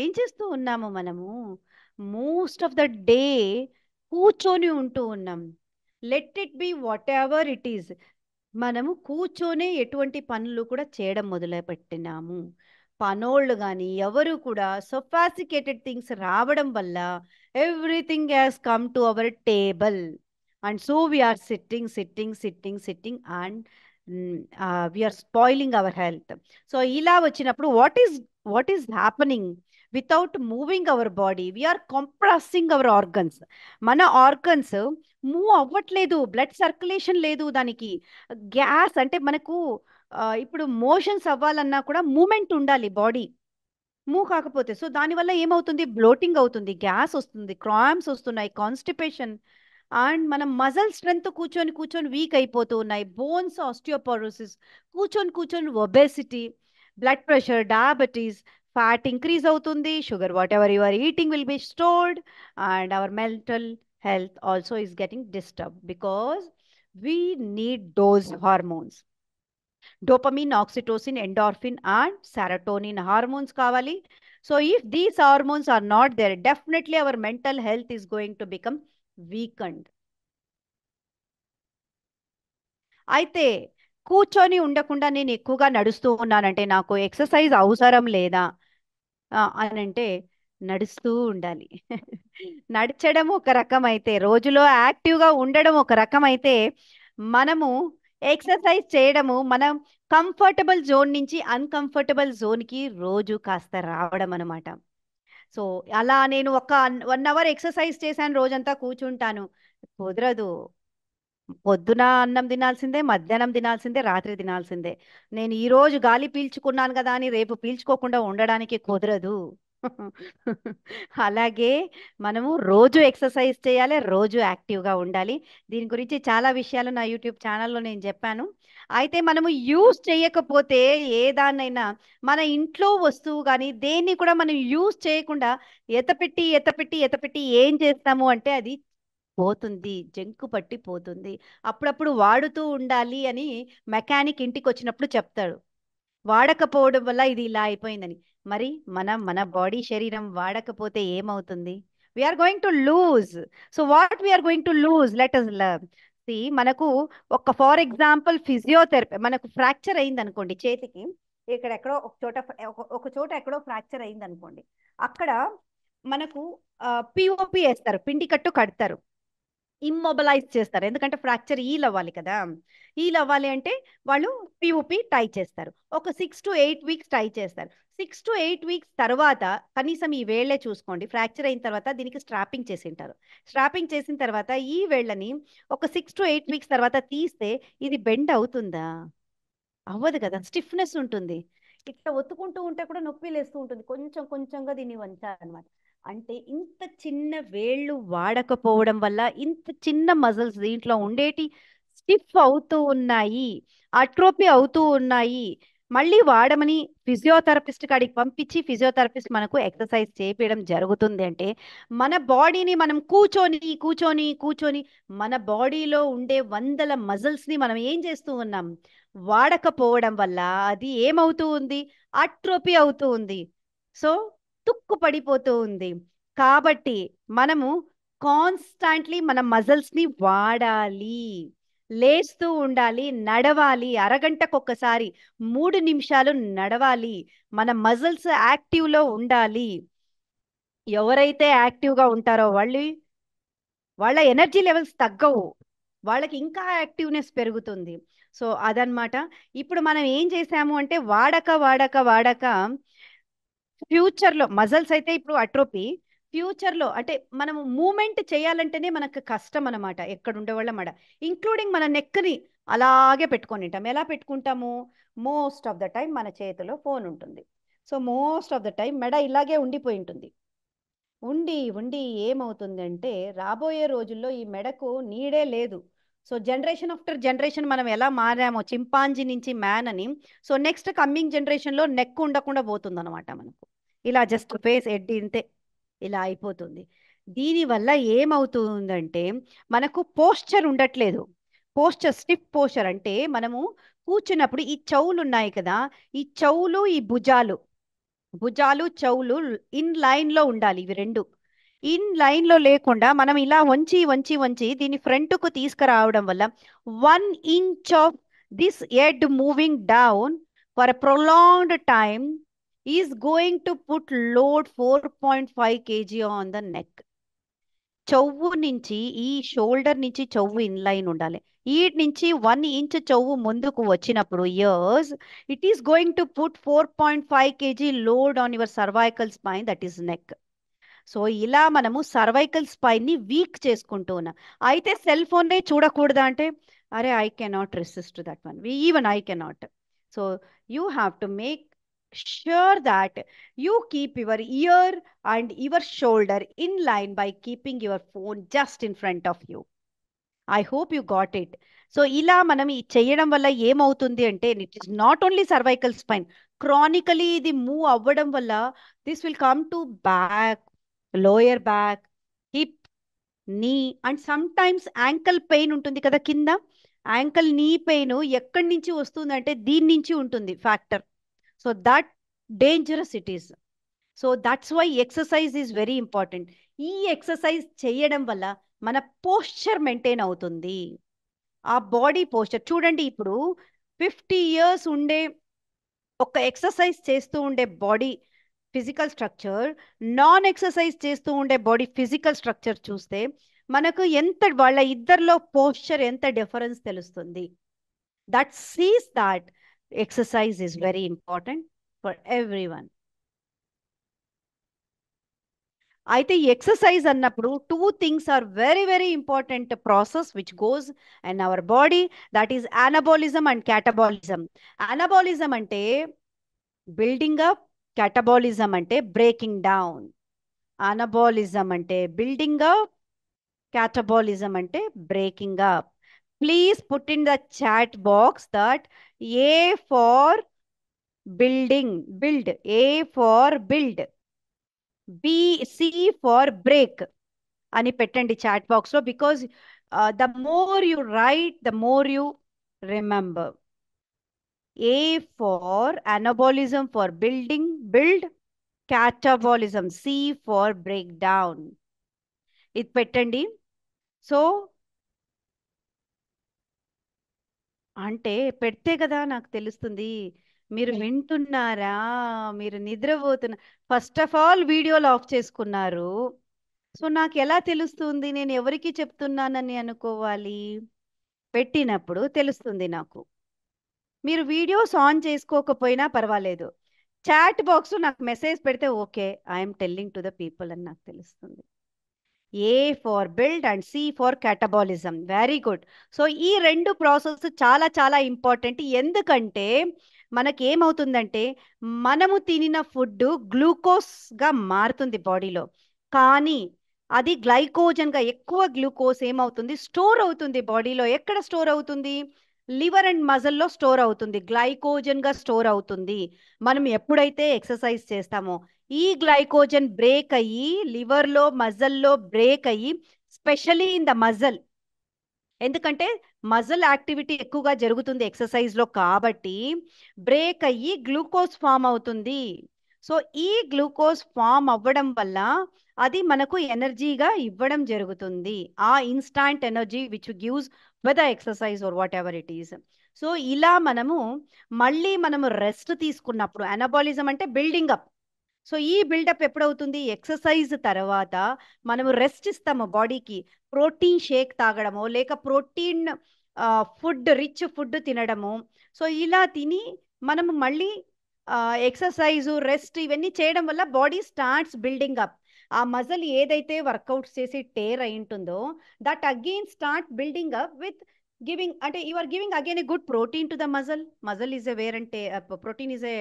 ఏం చేస్తూ ఉన్నాము మనము? మోస్ట్ ఆఫ్ ద డే కూర్చొని ఉంటూ ఉన్నాం. Let it be what ever it is. మనము కూర్చొనే ఎటువంటి పనులు కూడా చేయడం మొదలుపెట్టినాము. పనోళ్ళు కానీ ఎవరు కూడా సొఫాసికేటెడ్ థింగ్స్ రావడం వల్ల everything has come to our table and so we are sitting and we are spoiling our health. So ఇలా వచ్చినప్పుడు what is happening without moving our body? We are compressing our organs. మన ఆర్గన్స్ మూవ్ అవ్వట్లేదు, బ్లడ్ సర్క్యులేషన్ లేదు దానికి. Gas అంటే మనకు ఇప్పుడు motions అవ్వాలన్నా కూడా మూమెంట్ ఉండాలి, బాడీ మూవ్ కాకపోతే. సో దానివల్ల ఏమవుతుంది? బ్లోటింగ్ అవుతుంది, గ్యాస్ వస్తుంది, క్రాంప్స్ వస్తున్నాయి, కాన్స్టిపేషన్, అండ్ మనం మజల్ స్ట్రెంగ్త్ కూర్చొని వీక్ అయిపోతూ ఉన్నాయి, బోన్స్ ఆస్టియోపోరోసిస్, కూర్చొని obesity, blood pressure, diabetes, fat increase అవుతుంది, sugar whatever you are eating will be stored, and our mental health also is getting disturbed because we need those hormones. Dopamine, oxytocin, endorphin and serotonin hormones kavali. So if these hormones are not there, definitely our mental health is going to become weakened. అయితే కూర్చొని ఉండకుండా నేను ఎక్కువగా నడుస్తూ ఉన్నానంటే నాకు exercise అవసరం లేదా అని అంటే నడుస్తూ ఉండాలి. నడచడం ఒక రకం అయితే, రోజులో యాక్టివ్గా ఉండడం ఒక రకం అయితే, మనము ఎక్సర్సైజ్ చేయడము మనం కంఫర్టబుల్ జోన్ నుంచి అన్కంఫర్టబుల్ జోన్కి రోజు కాస్త రావడం అనమాట. సో అలా నేను ఒక 1 hour ఎక్సర్సైజ్ చేశాను, రోజంతా కూర్చుంటాను, కుదరదు. పొద్దున అన్నం తినాల్సిందే, మధ్యాహ్నం తినాల్సిందే, రాత్రి తినాల్సిందే. నేను ఈ రోజు గాలి పీల్చుకున్నాను కదా అని రేపు పీల్చుకోకుండా ఉండడానికి కుదరదు. అలాగే మనము రోజు ఎక్సర్సైజ్ చేయాలి, రోజు యాక్టివ్గా ఉండాలి. దీని గురించి చాలా విషయాలు నా యూట్యూబ్ ఛానల్లో నేను చెప్పాను. అయితే మనము యూజ్ చేయకపోతే ఏ దాన్నైనా, మన ఇంట్లో వస్తువు కానీ దేన్ని కూడా మనం యూజ్ చేయకుండా ఎతపెట్టి ఎతపెట్టి ఎతపెట్టి ఏం చేస్తాము అంటే అది పోతుంది, జంకు పట్టి పోతుంది. అప్పుడప్పుడు వాడుతూ ఉండాలి అని మెకానిక్ ఇంటికి వచ్చినప్పుడు చెప్తాడు. వాడకపోవడం వల్ల ఇది ఇలా అయిపోయిందని. మరి మన బాడీ శరీరం వాడకపోతే ఏమవుతుంది? We are going to lose. So what we are going to lose, let us learn. See, మనకు ఒక ఫర్ ఎగ్జాంపుల్ ఫిజియోథెరపీ, మనకు ఫ్రాక్చర్ అయింది అనుకోండి చేతికి, ఇక్కడ ఎక్కడో ఒక చోట ఒక చోట ఎక్కడో ఫ్రాక్చర్ అయింది అనుకోండి, అక్కడ మనకు పిఓపి వేస్తారు, పిండి కట్టు కడతారు, ఇమ్మొబలైజ్ చేస్తారు. ఎందుకంటే ఫ్రాక్చర్ హీల్ అవ్వాలి కదా. హీల్ అవ్వాలి అంటే వాళ్ళు పిఓపి టై చేస్తారు. ఒక 6 to 8 వీక్స్ టై చేస్తారు. 6 to 8 వీక్స్ తర్వాత కనీసం ఈ వేళ్లే చూసుకోండి, ఫ్రాక్చర్ అయిన తర్వాత దీనికి స్ట్రాపింగ్ చేసి ఉంటారు. స్ట్రాపింగ్ చేసిన తర్వాత ఈ వేళ్ళని ఒక 6 to 8 వీక్స్ తర్వాత తీస్తే ఇది బెండ్ అవుతుందా? అవ్వదు కదా, స్టిఫ్నెస్ ఉంటుంది. ఇట్లా ఒత్తుకుంటూ ఉంటే కూడా నొప్పి లేస్తూ ఉంటుంది. కొంచెం కొంచెంగా దీన్ని వంచాలన్నమాట. అంటే ఇంత చిన్న వేళ్ళు వాడకపోవడం వల్ల ఇంత చిన్న మజిల్స్ దీంట్లో ఉండేటి స్టిఫ్ అవుతూ ఉన్నాయి, అట్రోపీ అవుతూ ఉన్నాయి. మళ్ళీ వాడమని ఫిజియోథెరపిస్ట్ కాడికి పంపించి ఫిజియోథెరపిస్ట్ మనకు ఎక్సర్సైజ్ చేపించడం జరుగుతుంది. అంటే మన బాడీని మనం కూర్చొని కూర్చొని కూర్చొని మన బాడీలో ఉండే వందల మజిల్స్ని మనం ఏం చేస్తూ ఉన్నాం? వాడకపోవడం వల్ల అది ఏమవుతూ ఉంది? అట్రోపీ అవుతూ ఉంది. సో తుక్కు పడిపోతూ ఉంది. కాబట్టి మనము కాన్స్టాంట్లీ మన మజిల్స్ ని వాడాలి, లేస్తూ ఉండాలి, నడవాలి, అరగంటకు ఒక్కసారి 3 నిమిషాలు నడవాలి. మన మజిల్స్ యాక్టివ్ లో ఉండాలి. ఎవరైతే యాక్టివ్ గా ఉంటారో వాళ్ళ ఎనర్జీ లెవెల్స్ తగ్గవు, వాళ్ళకి ఇంకా యాక్టివ్నెస్ పెరుగుతుంది. సో అదనమాట. ఇప్పుడు మనం ఏం చేసాము అంటే వాడక వాడక వాడక ఫ్యూచర్లో మజల్స్ అయితే ఇప్పుడు అట్రోపీ, ఫ్యూచర్లో అంటే మనము మూమెంట్ చేయాలంటేనే మనకు కష్టం అనమాట. ఎక్కడ ఉండేవాళ్ళం అడ, ఇంక్లూడింగ్ మన నెక్ని అలాగే పెట్టుకొని ఉంటాం. ఎలా పెట్టుకుంటాము? మోస్ట్ ఆఫ్ ద టైం మన చేతిలో ఫోన్ ఉంటుంది. So most of the time మెడ ఇలాగే ఉండిపోయి ఉంటుంది. ఉండి ఉండి ఏమవుతుందంటే రాబోయే రోజుల్లో ఈ మెడకు నీడే లేదు. సో జనరేషన్ ఆఫ్టర్ జనరేషన్ మనం ఎలా మారామో చింపాంజీ నుంచి మ్యాన్ అని, సో నెక్స్ట్ కమ్మింగ్ జనరేషన్లో నెక్ ఉండకుండా పోతుంది అనమాట మనకు. ఇలా జస్ట్ ఫేస్ ఎడ్డి ఇంతే ఇలా అయిపోతుంది. దీనివల్ల ఏమవుతుందంటే మనకు పోస్చర్ ఉండట్లేదు. పోస్చర్, స్టిఫ్ పోస్చర్ అంటే మనము కూర్చున్నప్పుడు ఈ చెవులు ఉన్నాయి కదా, ఈ చెవులు ఈ భుజాలు, భుజాలు చెవులు ఇన్ లైన్ లో ఉండాలి. ఇవి రెండు ఇన్ లైన్ లో లేకుండా మనం ఇలా వంచి వంచి వంచి దీన్ని ఫ్రంట్ కు తీసుకురావడం వల్ల 1 inch of this head moving down for a prolonged time is going to put load 4.5 kg on the neck. చెవు నుంచి ఈ షోల్డర్ నుంచి చెవు ఇన్ లైన్ ఉండాలి. ఈ నుంచి 1 ఇంచ్ చెవు ముందుకు వచ్చినప్పుడు years it is going to put 4.5 kg load on your cervical spine, that is neck. So ఇలా మనము సర్వైకల్ స్పైన్ ని వీక్ చేసుకుంటూ ఉన్నాం. అయితే సెల్ ఫోన్నే చూడకూడదా అంటే, అరే I cannot resist that one, even I cannot. So you have to make sure that you keep your ear and your shoulder in line by keeping your phone just in front of you. I hope you got it. So ఇలా మనం ఈ చేయడం వల్ల ఏమవుతుంది అంటే it is not only cervical spine, chronically ఇది move అవ్వడం వల్ల this will come to back, lower back, hip, knee and sometimes ankle pain ఉంటుంది కదా కింద. యాంకల్ నీ పెయిన్ ఎక్కడి నుంచి వస్తుందంటే దీని నుంచి ఉంటుంది factor. So that dangerous it is. So that's why exercise is very important. ఈ ఎక్సర్సైజ్ చేయడం వల్ల మన పోస్చర్ మెయింటైన్ అవుతుంది. ఆ బాడీ పోస్చర్ చూడండి, ఇప్పుడు 50 years ఉండే ఒక ఎక్సర్సైజ్ చేస్తూ ఉండే body physical structure, non exercise చేస్తూ ఉండే బాడీ ఫిజికల్ స్ట్రక్చర్ చూస్తే మనకు ఎంత వాళ్ళ ఇద్దరిలో పోస్చర్ ఎంత డిఫరెన్స్ తెలుస్తుంది. That sees that exercise is very important for everyone. అయితే ఈ ఎక్సర్సైజ్ అన్నప్పుడు two things are very very important process which goes in our body, that is anabolism and catabolism. Anabolism అంటే building up, catabolism అంటే breaking down. Anabolism అంటే building up, catabolism అంటే breaking up. Please put in the chat box that A for building, build, A for build, B, C for break అని పెట్టండి chat బాక్స్లో. Because the more you write the more you remember. A for anabolism for building, build, catabolism, C for break down. ఇది పెట్టండి. So అంటే పెడితే కదా నాకు తెలుస్తుంది మీరు వింటున్నారా, మీరు నిద్రపోతున్నా. ఫస్ట్ ఆఫ్ ఆల్ వీడియోలు ఆఫ్ చేసుకున్నారు. సో నాకు ఎలా తెలుస్తుంది నేను ఎవరికి చెప్తున్నానని అనుకోవాలి? పెట్టినప్పుడు తెలుస్తుంది నాకు. మీరు వీడియోస్ ఆన్ చేసుకోకపోయినా పర్వాలేదు, చాట్ బాక్స్ నాకు మెసేజ్ పెడితే okay, I'm telling to the people అని నాకు తెలుస్తుంది. A for build and C for catabolism. Very good. So ఈ రెండు ప్రాసెస్ చాలా చాలా ఇంపార్టెంట్. ఎందుకంటే మనకేమవుతుందంటే మనము తినిన ఫుడ్ గ్లూకోజ్గా మారుతుంది బాడీలో, కానీ అది గ్లైకోజన్గా, ఎక్కువ గ్లూకోజ్ ఏమవుతుంది స్టోర్ అవుతుంది బాడీలో. ఎక్కడ స్టోర్ అవుతుంది? లివర్ అండ్ మజిల్లో స్టోర్ అవుతుంది, గ్లైకోజన్గా స్టోర్ అవుతుంది. మనం ఎప్పుడైతే ఎక్సర్సైజ్ చేస్తామో ఈ గ్లైకోజన్ బ్రేక్ అయ్యి లివర్లో మజల్లో బ్రేక్ అయ్యి, స్పెషలీ ఇన్ ద మజల్, ఎందుకంటే మజిల్ యాక్టివిటీ ఎక్కువగా జరుగుతుంది ఎక్సర్సైజ్లో, కాబట్టి బ్రేక్ అయ్యి గ్లూకోజ్ ఫామ్ అవుతుంది. సో ఈ గ్లూకోజ్ ఫామ్ అవ్వడం వల్ల అది మనకు ఎనర్జీగా ఇవ్వడం జరుగుతుంది, ఆ instant energy which gives with the exercise or whatever it is. So ఇలా మనము రెస్ట్ తీసుకున్నప్పుడు, అనబాలిజం అంటే బిల్డింగ్ అప్. సో ఈ బిల్డప్ ఎప్పుడవుతుంది? ఎక్సర్సైజ్ తర్వాత మనము రెస్ట్ ఇస్తాము బాడీకి, ప్రోటీన్ షేక్ తాగడము, లేక ప్రోటీన్ ఫుడ్, రిచ్ ఫుడ్ తినడము. సో ఇలా తిని మనము మళ్ళీ ఎక్సర్సైజు, రెస్ట్ ఇవన్నీ చేయడం వల్ల బాడీ స్టార్ట్స్ బిల్డింగ్ అప్. ఆ మజిల్ ఏదైతే వర్కౌట్స్ చేసి టేర్ అయి ఉంటుందో that again start building up with giving, అంటే you are giving again a good protein to the muscle. Muscle is a wear and protein is a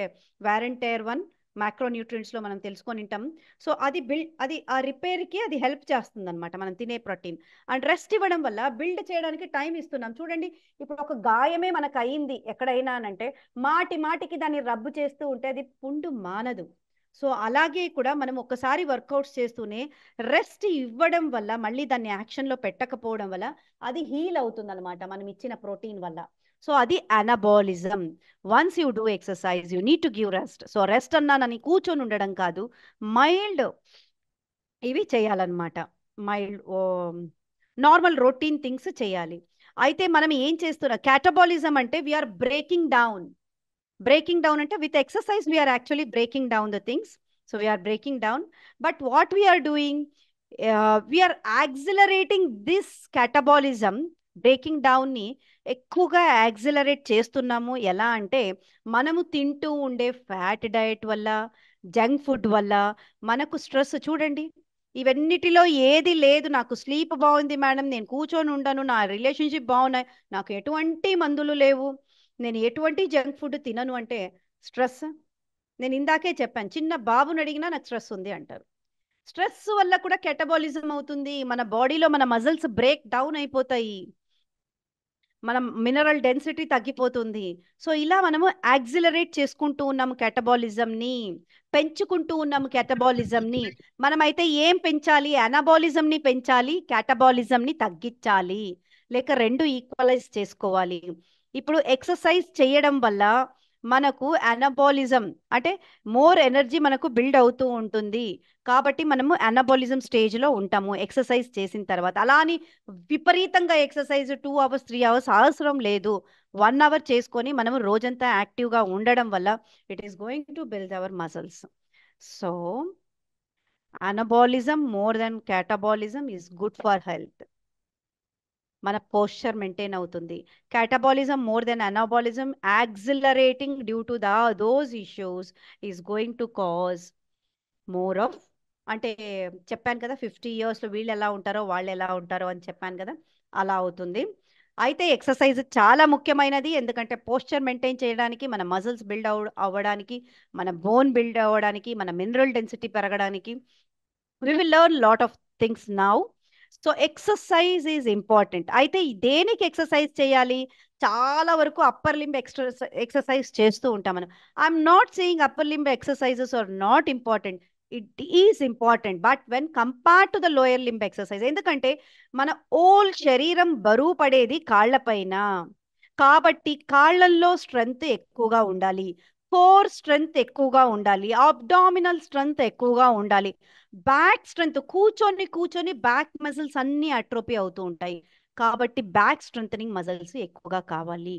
wear and tear one, మ్యాక్రోన్యూట్రియంట్స్లో మనం తెలుసుకొని ఉంటాం. So అది ఆ రిపేర్కి అది హెల్ప్ చేస్తుంది అనమాట, మనం తినే ప్రోటీన్. అండ్ రెస్ట్ ఇవ్వడం వల్ల బిల్డ్ చేయడానికి టైం ఇస్తున్నాం. చూడండి, ఇప్పుడు ఒక గాయమే మనకు అయింది ఎక్కడైనా అంటే మాటి మాటికి దాన్ని రబ్బు చేస్తూ ఉంటే అది పుండు మానదు. సో అలాగే కూడా మనం ఒక్కసారి వర్కౌట్స్ చేస్తూనే రెస్ట్ ఇవ్వడం వల్ల, మళ్ళీ దాన్ని యాక్షన్లో పెట్టకపోవడం వల్ల అది హీల్ అవుతుంది అనమాట మనం ఇచ్చిన ప్రోటీన్ వల్ల. సో అది anabolism. Once you do exercise you need to give rest. So rest అన్నానని కూర్చొని ఉండడం కాదు, మైల్డ్ ఇవి చేయాలన్నమాట, మైల్డ్ నార్మల్ రొటీన్ థింగ్స్ చేయాలి. అయితే మనం ఏం చేస్తున్నాం? క్యాటబాలిజం అంటే we are breaking down. Breaking down ante with exercise we are actually breaking down the things. So we are breaking down, but what we are doing, we are accelerating this catabolism. Breaking down ని ఎక్కువగా accelerate చేస్తున్నాము. ఎలా అంటే మనము తింటూ ఉండే fat diet వల్ల, junk food వల్ల మనకు స్ట్రెస్. చూడండి, ఇవన్నిటిలో ఏది లేదు, నాకు స్లీప్ బాగుంది మేడం, నేను కూర్చొని ఉండను, నా రిలేషన్షిప్ బాగున్నాయి, నాకు ఎటువంటి మందులు లేవు, నేను ఎటువంటి జంక్ ఫుడ్ తినను అంటే స్ట్రెస్. నేను ఇందాకే చెప్పాను, చిన్న బాబుని అడిగినా నాకు స్ట్రెస్ ఉంది అంటారు. స్ట్రెస్ వల్ల కూడా కెటబాలిజం అవుతుంది, మన బాడీలో మన మజిల్స్ బ్రేక్ డౌన్ అయిపోతాయి, మనం మినరల్ డెన్సిటీ తగ్గిపోతుంది. సో ఇలా మనము యాక్సిలరేట్ చేసుకుంటూ ఉన్నాము కెటబాలిజంని, పెంచుకుంటూ ఉన్నాము కెటబాలిజంని. మనమైతే ఏం పెంచాలి? అనబాలిజంని పెంచాలి, కెటబాలిజంని తగ్గించాలి, లేక రెండు ఈక్వలైజ్ చేసుకోవాలి. ఇప్పుడు ఎక్సర్సైజ్ చేయడం వల్ల మనకు అనబాలిజం అంటే మోర్ ఎనర్జీ మనకు బిల్డ్ అవుతూ ఉంటుంది, కాబట్టి మనము అనబాలిజం స్టేజ్లో ఉంటాము ఎక్సర్సైజ్ చేసిన తర్వాత. అలా అని విపరీతంగా ఎక్సర్సైజ్ 2 అవర్స్ 3 అవర్స్ అవసరం లేదు, 1 అవర్ చేసుకొని మనము రోజంతా యాక్టివ్గా ఉండడం వల్ల it is going to build our muscles. So anabolism more than catabolism is good for health. మన పోస్చర్ మెయింటైన్ అవుతుంది. Catabolism more than anabolism accelerating due to those issues is going to cause more of అంటే చెప్పాను కదా 50 ఇయర్స్లో వీళ్ళు ఎలా ఉంటారో వాళ్ళు ఎలా ఉంటారో అని చెప్పాను కదా, అలా అవుతుంది. అయితే ఎక్సర్సైజ్ చాలా ముఖ్యమైనది, ఎందుకంటే పోస్చర్ మెయింటైన్ చేయడానికి, మన మజిల్స్ బిల్డ్ అవ్వడానికి, మన బోన్ బిల్డ్ అవ్వడానికి, మన మినరల్ డెన్సిటీ పెరగడానికి we will learn lot of things now. So exercise is important. అయితే దేనికి ఎక్సర్సైజ్ చేయాలి? చాలా వరకు అప్పర్ లింబ్ ఎక్సర్సైజ్ చేస్తూ ఉంటాం మనం. I'm not saying upper limb exercises are not important, it is important, but when compare to the lower limb exercise, ఎందుకంటే మన ఓల్ శరీరం బరువు పడేది కాళ్ళపైన, కాబట్టి కాళ్ళల్లో స్ట్రెంగ్త్ ఎక్కువగా ఉండాలి, కోర్ స్ట్రెంగ్త్ ఎక్కువగా ఉండాలి, అబ్డామినల్ స్ట్రెంగ్త్ ఎక్కువగా ఉండాలి, బ్యాక్ స్ట్రెంగ్త్, కూర్చొని కూర్చొని బ్యాక్ మజిల్స్ అన్ని అట్రోపీ అవుతూ ఉంటాయి, కాబట్టి బ్యాక్ స్ట్రెంగ్ మజిల్స్ ఎక్కువగా కావాలి.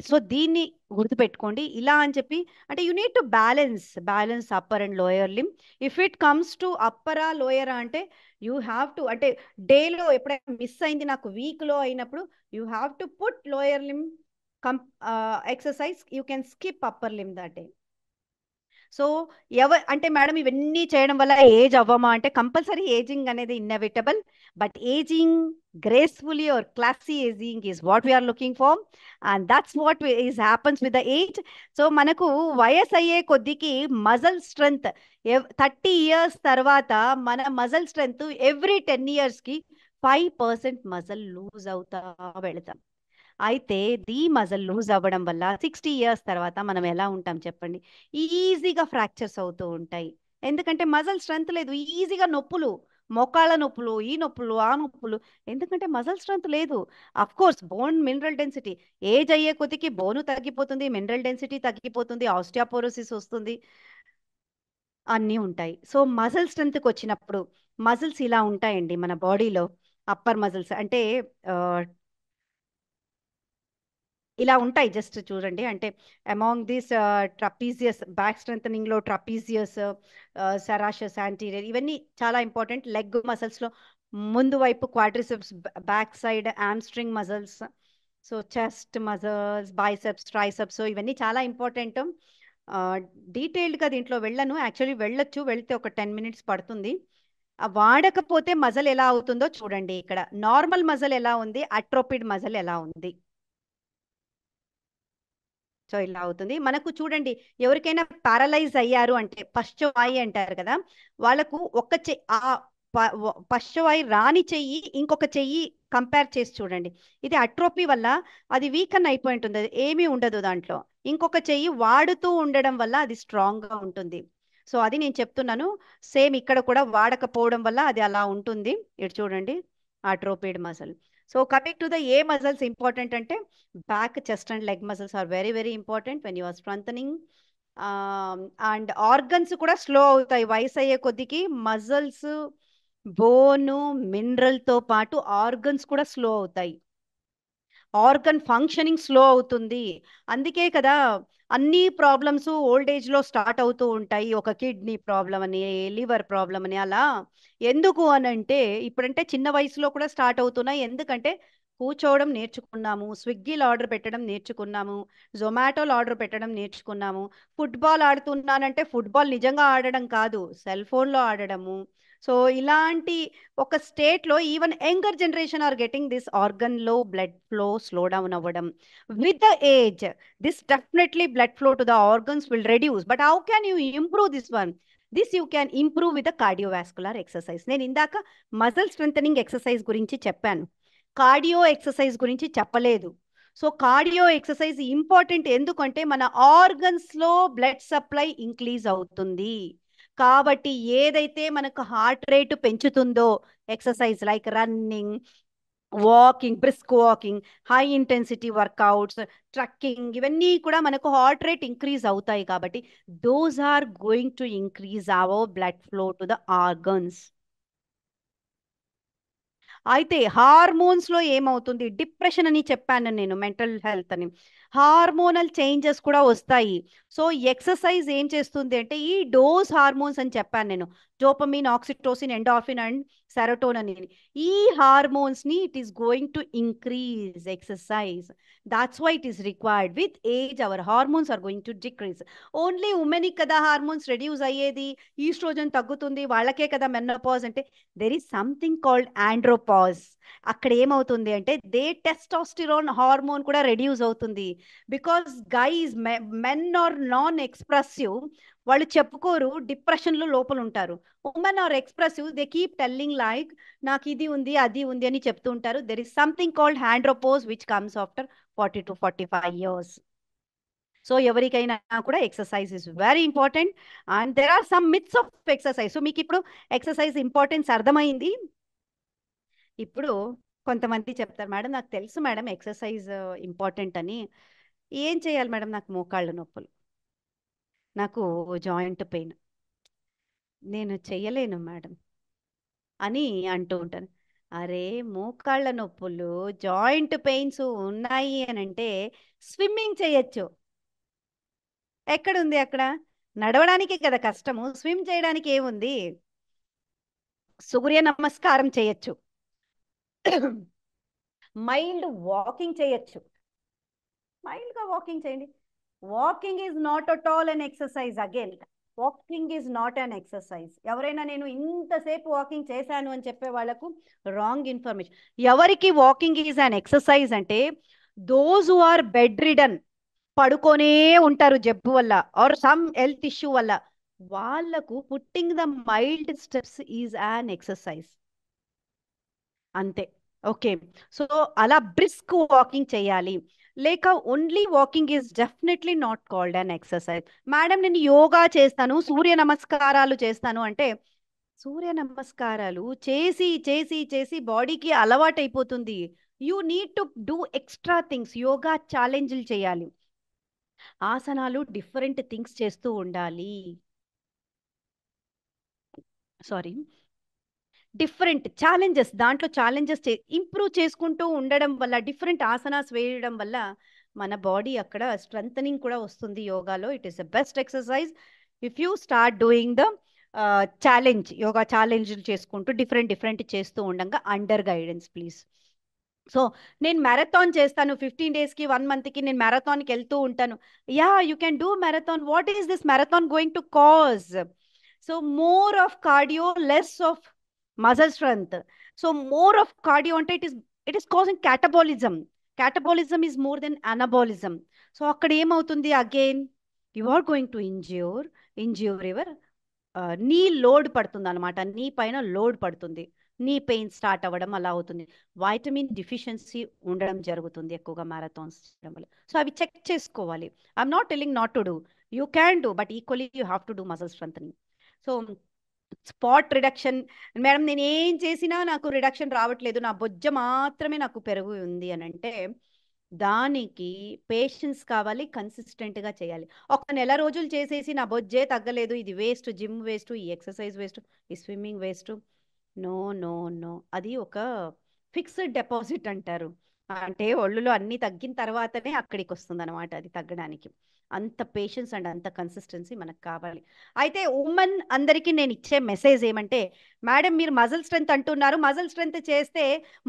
సో దీన్ని గుర్తుపెట్టుకోండి. ఇలా అని చెప్పి అంటే you need to balance upper and lower limb. If it comes to అప్పరా లోయరా అంటే యూ హ్యావ్ టు, అంటే డేలో ఎప్పుడైనా మిస్ అయింది నాకు, వీక్లో అయినప్పుడు you have to put lower limb come exercise, you can skip upper limb that day. So అంటే మేడం ఇవన్నీ చేయడం వల్ల ఏజ్ అవ్వమా అంటే, కంపల్సరీ ఏజింగ్ అనేది inevitable, but ageing gracefully or classy ageing is what we are looking for, and that's what is happens with the age. So మనకు వయసు అయ్యే కొద్దికి మజల్ స్ట్రెంగ్త్ 30 ఇయర్స్ తర్వాత మన మజల్ స్ట్రెంగ్త్ ఎవ్రీ 10 ఇయర్స్కి 5% మజల్ లూజ్ అవుతా వెళతాం. అయితే దీ మజల్ లూజ్ అవ్వడం వల్ల 60 ఇయర్స్ తర్వాత మనం ఎలా ఉంటాం చెప్పండి? ఈజీగా ఫ్రాక్చర్స్ అవుతూ ఉంటాయి, ఎందుకంటే మజల్ స్ట్రెంత్ లేదు, ఈజీగా నొప్పులు, మోకాళ్ళ నొప్పులు, ఈ నొప్పులు ఆ నొప్పులు, ఎందుకంటే మజల్ స్ట్రెంత్ లేదు. Of course bone mineral density, age అయ్యే కొద్దికి బోను తగ్గిపోతుంది, మినరల్ డెన్సిటీ తగ్గిపోతుంది, ఆస్టియోపోరోసిస్ వస్తుంది, అన్నీ ఉంటాయి. సో మజిల్ స్ట్రెంత్కి వచ్చినప్పుడు మజిల్స్ ఇలా ఉంటాయండి మన బాడీలో. అప్పర్ మజిల్స్ అంటే ఆ, ఇలా ఉంటాయి, జస్ట్ చూడండి. అంటే అమాంగ్ దిస్ ట్రపీజియస్, బ్యాక్ స్ట్రెంథనింగ్ లో ట్రపీజియస్, సెరాషస్, యాంటీరియర్, ఇవన్నీ చాలా ఇంపార్టెంట్. లెగ్ మసిల్స్ లో ముందు వైపు quadriceps, back side hamstring muscles, so chest muscles, biceps, triceps, ఇవన్నీ చాలా ఇంపార్టెంట్. డీటెయిల్డ్గా దీంట్లో వెళ్ళను, యాక్చువల్లీ వెళ్ళొచ్చు, వెళ్తే ఒక 10 minutes పడుతుంది. వాడకపోతే మజల్ ఎలా అవుతుందో చూడండి. ఇక్కడ నార్మల్ మజల్ ఎలా ఉంది, అట్రోపిడ్ మజల్ ఎలా ఉంది. సో ఇలా అవుతుంది మనకు. చూడండి, ఎవరికైనా పారలైజ్ అయ్యారు అంటే, పశ్చవాయి అంటారు కదా, వాళ్ళకు ఒక పశ్చవాయి రాని చెయ్యి ఇంకొక చెయ్యి కంపేర్ చేసి చూడండి. ఇది అట్రోపీ వల్ల అది వీకన్ అయిపోయి ఉంటుంది, అది ఏమీ ఉండదు దాంట్లో. ఇంకొక చెయ్యి వాడుతూ ఉండడం వల్ల అది స్ట్రాంగ్ గా ఉంటుంది. సో అది నేను చెప్తున్నాను. సేమ్ ఇక్కడ కూడా వాడకపోవడం వల్ల అది అలా ఉంటుంది. ఇటు చూడండి, atrophied muscle. So coming to the ఏ మజిల్స్ ఇంపార్టెంట్ అంటే, back, chest and leg muscles are very very important when you are strengthening. And organs కూడా స్లో అవుతాయి వయసు అయ్యే కొద్దికి. మజిల్స్, బోను, మినరల్ తో పాటు ఆర్గన్స్ కూడా స్లో అవుతాయి, ఆర్గన్ ఫంక్షనింగ్ స్లో అవుతుంది. అందుకే కదా అన్ని ప్రాబ్లమ్స్ ఓల్డ్ ఏజ్ లో స్టార్ట్ అవుతూ ఉంటాయి. ఒక కిడ్నీ ప్రాబ్లం అని, లివర్ ప్రాబ్లం అని, అలా. ఎందుకు అని అంటే, ఇప్పుడంటే చిన్న వయసులో కూడా స్టార్ట్ అవుతున్నాయి, ఎందుకంటే కూర్చోవడం నేర్చుకున్నాము, స్విగ్గీలో ఆర్డర్ పెట్టడం నేర్చుకున్నాము, జొమాటోలో ఆర్డర్ పెట్టడం నేర్చుకున్నాము. ఫుట్బాల్ ఆడుతున్నానంటే ఫుట్బాల్ నిజంగా ఆడడం కాదు, సెల్ ఫోన్లో ఆడడము. సో ఇలాంటి ఒక స్టేట్లో even younger generation are getting this organ లో బ్లడ్ ఫ్లో స్లో డౌన్ అవ్వడం. With the age this definitely blood flow to the organs will reduce. But how can you improve this one? This you can improve with the cardiovascular exercise. నేను ఇందాక muscle strengthening exercise గురించి చెప్పాను, cardio exercise గురించి చెప్పలేదు. So cardio exercise important, ఎందుకంటే మన organs లో blood supply increase అవుతుంది. కాబట్టి ఏదైతే మనకు హార్ట్ రేట్ పెంచుతుందో, exercise like running, walking, brisk walking, high intensity workouts, trekking, ఇవన్నీ కూడా మనకు హార్ట్ రేట్ ఇంక్రీజ్ అవుతాయి, కాబట్టి those are going to increase our blood flow to the organs. అయితే హార్మోన్స్ లో ఏమవుతుంది, డిప్రెషన్ అని చెప్పాను నేను, మెంటల్ హెల్త్ అని. హార్మోనల్ చేంజెస్ కూడా వస్తాయి. సో ఎక్సర్సైజ్ ఏం చేస్తుంది అంటే ఈ డోస్ హార్మోన్స్ అని చెప్పాను నేను, dopamine, oxytocin, endorphin and serotonin అని. ఈ హార్మోన్స్ ని it is going to increase exercise. That's why it is required. With age our hormones are going to decrease. Only ఉమెన్కి కదా హార్మోన్స్ రెడ్యూస్ అయ్యేది, ఈస్ట్రోజన్ తగ్గుతుంది, వాళ్ళకే కదా మెనోపాజ్ అంటే, there is something called andropause. అక్కడ ఏమవుతుంది అంటే టెస్టోస్టిరోన్ హార్మోన్ కూడా రెడ్యూస్ అవుతుంది. Because guys, men are non expressive, వాళ్ళు చెప్పుకోరు, డిప్రెషన్లో లోపల ఉంటారు. Women are expressive, they keep telling like నాకు ఇది ఉంది అది ఉంది అని చెప్తూ ఉంటారు. There is something called andropause which comes after 40 to 45 years. So ఎవరికైనా కూడా exercise is very important. And there are some myths of exercise. So మీకు ఇప్పుడు ఎక్సర్సైజ్ ఇంపార్టెన్స్ అర్థమైంది. ఇప్పుడు కొంతమంది చెప్తారు, మేడం నాకు తెలుసు మేడం ఎక్సర్సైజ్ ఇంపార్టెంట్ అని, ఏం చేయాలి మేడం, నాకు మోకాళ్ళ నొప్పులు, నాకు జాయింట్ పెయిన్, నేను చెయ్యలేను మేడం అని అంటూ ఉంటాను. అరే, మోకాళ్ళ నొప్పులు, జాయింట్ పెయిన్స్ ఉన్నాయి అని అంటే స్విమ్మింగ్ చేయొచ్చు. ఎక్కడుంది అక్కడ? నడవడానికి కదా కష్టము, స్విమ్ చేయడానికి ఏముంది? సూర్య నమస్కారం చేయొచ్చు, మైల్డ్ వాకింగ్ చేయొచ్చు. మైల్డ్గా వాకింగ్ చేయండి. Walking is not at all an exercise. Again, walking is not an exercise. ఎవరైనా నేను ఇంతసేపు వాకింగ్ చేశాను అని చెప్పే వాళ్ళకు రాంగ్ ఇన్ఫర్మేషన్. ఎవరికి వాకింగ్ ఈజ్ అన్ ఎక్సర్సైజ్ అంటే those who are bedridden, పడుకొనే ఉంటారు జబ్బు వల్ల ఆర్ సమ్ హెల్త్ ఇష్యూ వల్ల, వాళ్ళకు putting the mild steps is an exercise. అంతే. ఓకే. సో అలా బ్రిస్క్ వాకింగ్ చేయాలి. లేక only walking is definitely not called an exercise. Madam నేను యోగా చేస్తాను, సూర్య నమస్కారాలు చేస్తాను అంటే, సూర్య నమస్కారాలు చేసి చేసి చేసి బాడీకి అలవాటు అయిపోతుంది. You need to do extra things. Yoga ఛాలెంజ్లు చేయాలి, ఆసనాలు డిఫరెంట్ థింగ్స్ చేస్తూ ఉండాలి. సారీ, డిఫరెంట్ ఛాలెంజెస్, దాంట్లో ఛాలెంజెస్ ఇంప్రూవ్ చేసుకుంటూ ఉండడం వల్ల, డిఫరెంట్ ఆసనాస్ వేయడం వల్ల మన బాడీ అక్కడ స్ట్రెంథనింగ్ కూడా వస్తుంది. యోగాలో it is the best exercise if you start doing the challenge. Yoga ఛాలెంజ్లు చేసుకుంటూ డిఫరెంట్ డిఫరెంట్ చేస్తూ ఉండగా అండర్ గైడెన్స్ ప్లీజ్. సో నేను మ్యారథాన్ చేస్తాను, 15 డేస్కి 1 మంత్కి నేను మ్యారథాన్కి వెళ్తూ ఉంటాను. Yeah, you can do marathon. What is this marathon going to cause? So more of cardio, less of muscle strength. So more of cardio అంటే it is causing catabolism. Catabolism is more than anabolism. So అక్కడ ఏమవుతుంది, again you are going to injure your knee load పడుతుంది అనమాట, నీ పైన load పడుతుంది, knee pain start అవ్వడం అలా అవుతుంది. వైటమిన్ డిఫిషియన్సీ ఉండడం జరుగుతుంది ఎక్కువగా మ్యారథాన్స్ చేయడం వల్ల. సో అవి చెక్ చేసుకోవాలి. I'm not telling not to do, you can do, but equally you have to do muscle strengthening. So spot reduction, madam నేను ఏం చేసినా నాకు రిడక్షన్ రావట్లేదు, నా బొజ్జ మాత్రమే నాకు పెరుగు ఉంది అని అంటే, దానికి పేషెన్స్ కావాలి, కన్సిస్టెంట్గా చేయాలి. ఒక నెల రోజులు చేసేసి నా బొజ్జే తగ్గలేదు, ఇది వేస్ట్, జిమ్ వేస్ట్, ఈ ఎక్సర్సైజ్ వేస్ట్, ఈ swimming waste, no no no. అది ఒక ఫిక్స్డ్ డిపాజిట్ అంటారు. అంటే ఒళ్ళులో అన్ని తగ్గిన తర్వాతనే అక్కడికి వస్తుంది అనమాట అది తగ్గడానికి. అంత పేషెన్స్ అండ్ అంత కన్సిస్టెన్సీ మనకు కావాలి. అయితే ఉమెన్ అందరికీ నేను ఇచ్చే మెసేజ్ ఏమంటే, మేడం మీరు మజిల్ స్ట్రెంత్ అంటున్నారు, మజిల్ స్ట్రెంత్ చేస్తే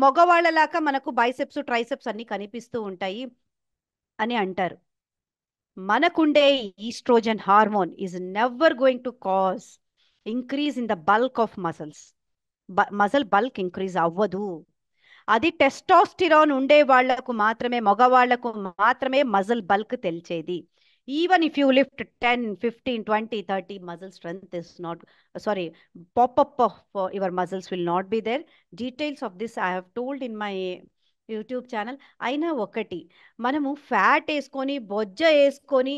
మగవాళ్ళలాగా మనకు బైసెప్స్ ట్రైసెప్స్ అన్ని కనిపిస్తూ ఉంటాయి అని అంటారు. మనకుండే estrogen hormone is never going to cause increase in the bulk of muscles. Muscle bulk increase అవ్వదు. అది టెస్టోస్టిరాన్ ఉండే వాళ్లకు మాత్రమే, మగవాళ్లకు మాత్రమే మజిల్ బల్క్ తెలిచేది. Even if you lift 10, 15, 20, 30, muscle strength is not, sorry, pop up of your muscles will not be there. Details of this I have told in my YouTube channel. అయినా ఒకటి, మనము ఫ్యాట్ వేసుకొని బొజ్జ వేసుకొని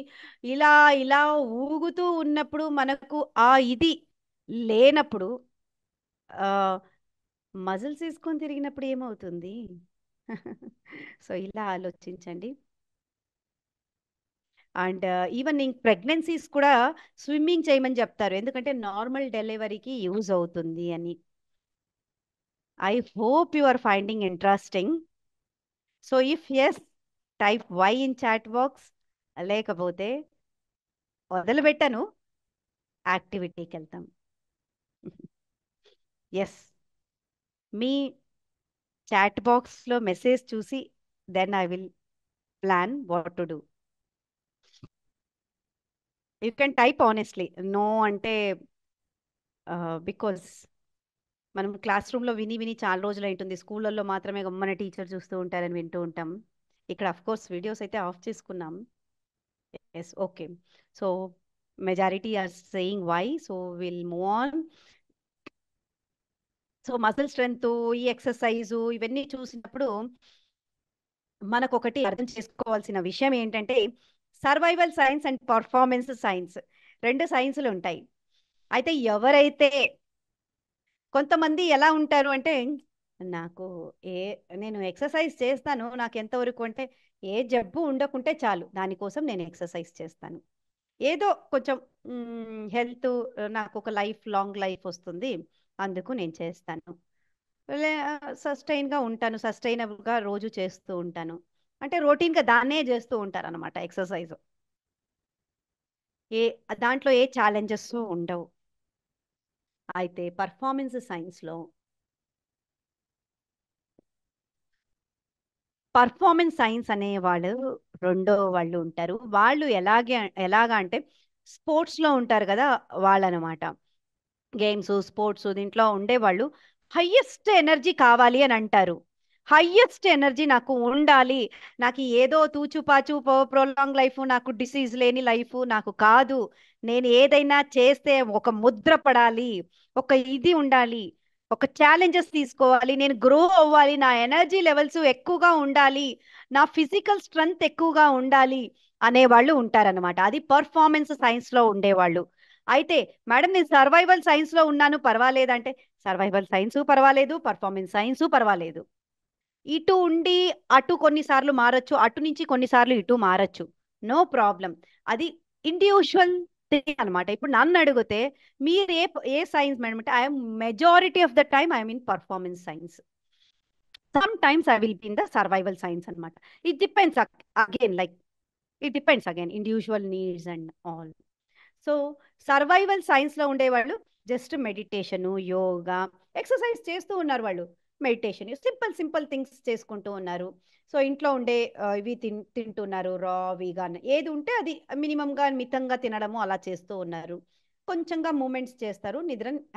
ఇలా ఇలా ఊగుతూ ఉన్నప్పుడు మనకు ఆ ఇది లేనప్పుడు, మజిల్స్ వేసుకొని తిరిగినప్పుడు ఏమవుతుంది? సో ఇలా ఆలోచించండి. అండ్ ఈవెన్ ప్రెగ్నెన్సీస్ కూడా స్విమ్మింగ్ చేయమని చెప్తారు, ఎందుకంటే నార్మల్ డెలివరీకి యూజ్ అవుతుంది అని. I hope you are finding interesting. So if yes, type Y in chat box, లేకపోతే వదిలిపెట్టను, యాక్టివిటీకి వెళ్తాం. ఎస్, మీ చాట్ బాక్స్లో మెసేజ్ చూసి then I will plan what to do. You can type honestly, no అంటే బికాస్ మనం క్లాస్ రూమ్లో విని విని చాలా రోజులు అవుతుంది, స్కూళ్ళల్లో మాత్రమే గమ్మన టీచర్ చూస్తూ ఉంటారని వింటూ ఉంటాం. ఇక్కడ అఫ్ కోర్స్ వీడియోస్ అయితే ఆఫ్ చేసుకున్నాం. Yes, okay. So majority are saying Y, so will move on. So muscle strength, ఈ ఎక్సర్సైజు ఇవన్నీ చూసినప్పుడు మనకు ఒకటి అర్థం చేసుకోవాల్సిన విషయం ఏంటంటే, survival science and performance science, రెండు సైన్సులు ఉంటాయి. అయితే ఎవరైతే కొంతమంది ఎలా ఉంటారు అంటే, నాకు ఏ నేను ఎక్సర్సైజ్ చేస్తాను, నాకు ఎంతవరకు అంటే ఏ జబ్బు ఉండకుంటే చాలు, దానికోసం నేను ఎక్సర్సైజ్ చేస్తాను. ఏదో కొంచెం హెల్త్, నాకు ఒక లైఫ్ లాంగ్ లైఫ్ వస్తుంది, అందుకు నేను చేస్తాను, సస్టైన్గా ఉంటాను, సస్టైనబుల్గా రోజు చేస్తూ ఉంటాను అంటే రొటీన్గా దాన్నే చేస్తూ ఉంటారు అనమాట ఎక్సర్సైజ్. ఏ దాంట్లో ఏ ఛాలెంజెస్ ఉండవు. అయితే పర్ఫార్మెన్స్ సైన్స్లో పర్ఫార్మెన్స్ సైన్స్ అనే వాళ్ళు రెండో వాళ్ళు ఉంటారు. వాళ్ళు ఎలాగా అంటే స్పోర్ట్స్లో ఉంటారు కదా, వాళ్ళనమాట. గేమ్స్, స్పోర్ట్స్ దీంట్లో ఉండేవాళ్ళు హయ్యెస్ట్ ఎనర్జీ కావాలి అని అంటారు. హయ్యెస్ట్ ఎనర్జీ నాకు ఉండాలి, నాకు ఏదో తూచుపాచు ప్రొలాంగ్ లైఫ్, నాకు డిసీజ్ లేని లైఫ్ నాకు కాదు, నేను ఏదైనా చేస్తే ఒక ముద్ర పడాలి, ఒక ఇది ఉండాలి, ఒక ఛాలెంజెస్ తీసుకోవాలి, నేను గ్రో అవ్వాలి, నా ఎనర్జీ లెవెల్స్ ఎక్కువగా ఉండాలి, నా ఫిజికల్ స్ట్రెంగ్త్ ఎక్కువగా ఉండాలి అనేవాళ్ళు ఉంటారనమాట. అది పర్ఫార్మెన్స్ సైన్స్లో ఉండేవాళ్ళు. అయితే మేడం నేను సర్వైవల్ సైన్స్లో ఉన్నాను పర్వాలేదంటే, సర్వైవల్ సైన్స్ పర్వాలేదు, పర్ఫార్మెన్స్ సైన్స్ పర్వాలేదు. ఇటు ఉండి అటు కొన్నిసార్లు మారచ్చు, అటు నుంచి కొన్నిసార్లు ఇటు మారచ్చు, నో ప్రాబ్లం. అది ఇండివిజువల్ థింగ్ అనమాట. ఇప్పుడు నన్ను అడిగితే మీరు ఏ సైన్స్ మేడం అంటే, I'm majority of the time I'm in performance science, sometimes I will be in the survival science అనమాట. It depends again, like it depends again individual needs and all. So survival సైన్స్లో ఉండేవాళ్ళు just meditation, yoga, exercise చేస్తూ ఉన్నారు వాళ్ళు. Meditation, simple simple things చేసుకుంటూ ఉన్నారు. So ఇంట్లో ఉండే ఇవి తింటున్నారు, రా వీగాన్ ఏది ఉంటే అది మినిమంగా మితంగా తినడము అలా చేస్తూ ఉన్నారు. కొంచెంగా మూమెంట్స్ చేస్తారు,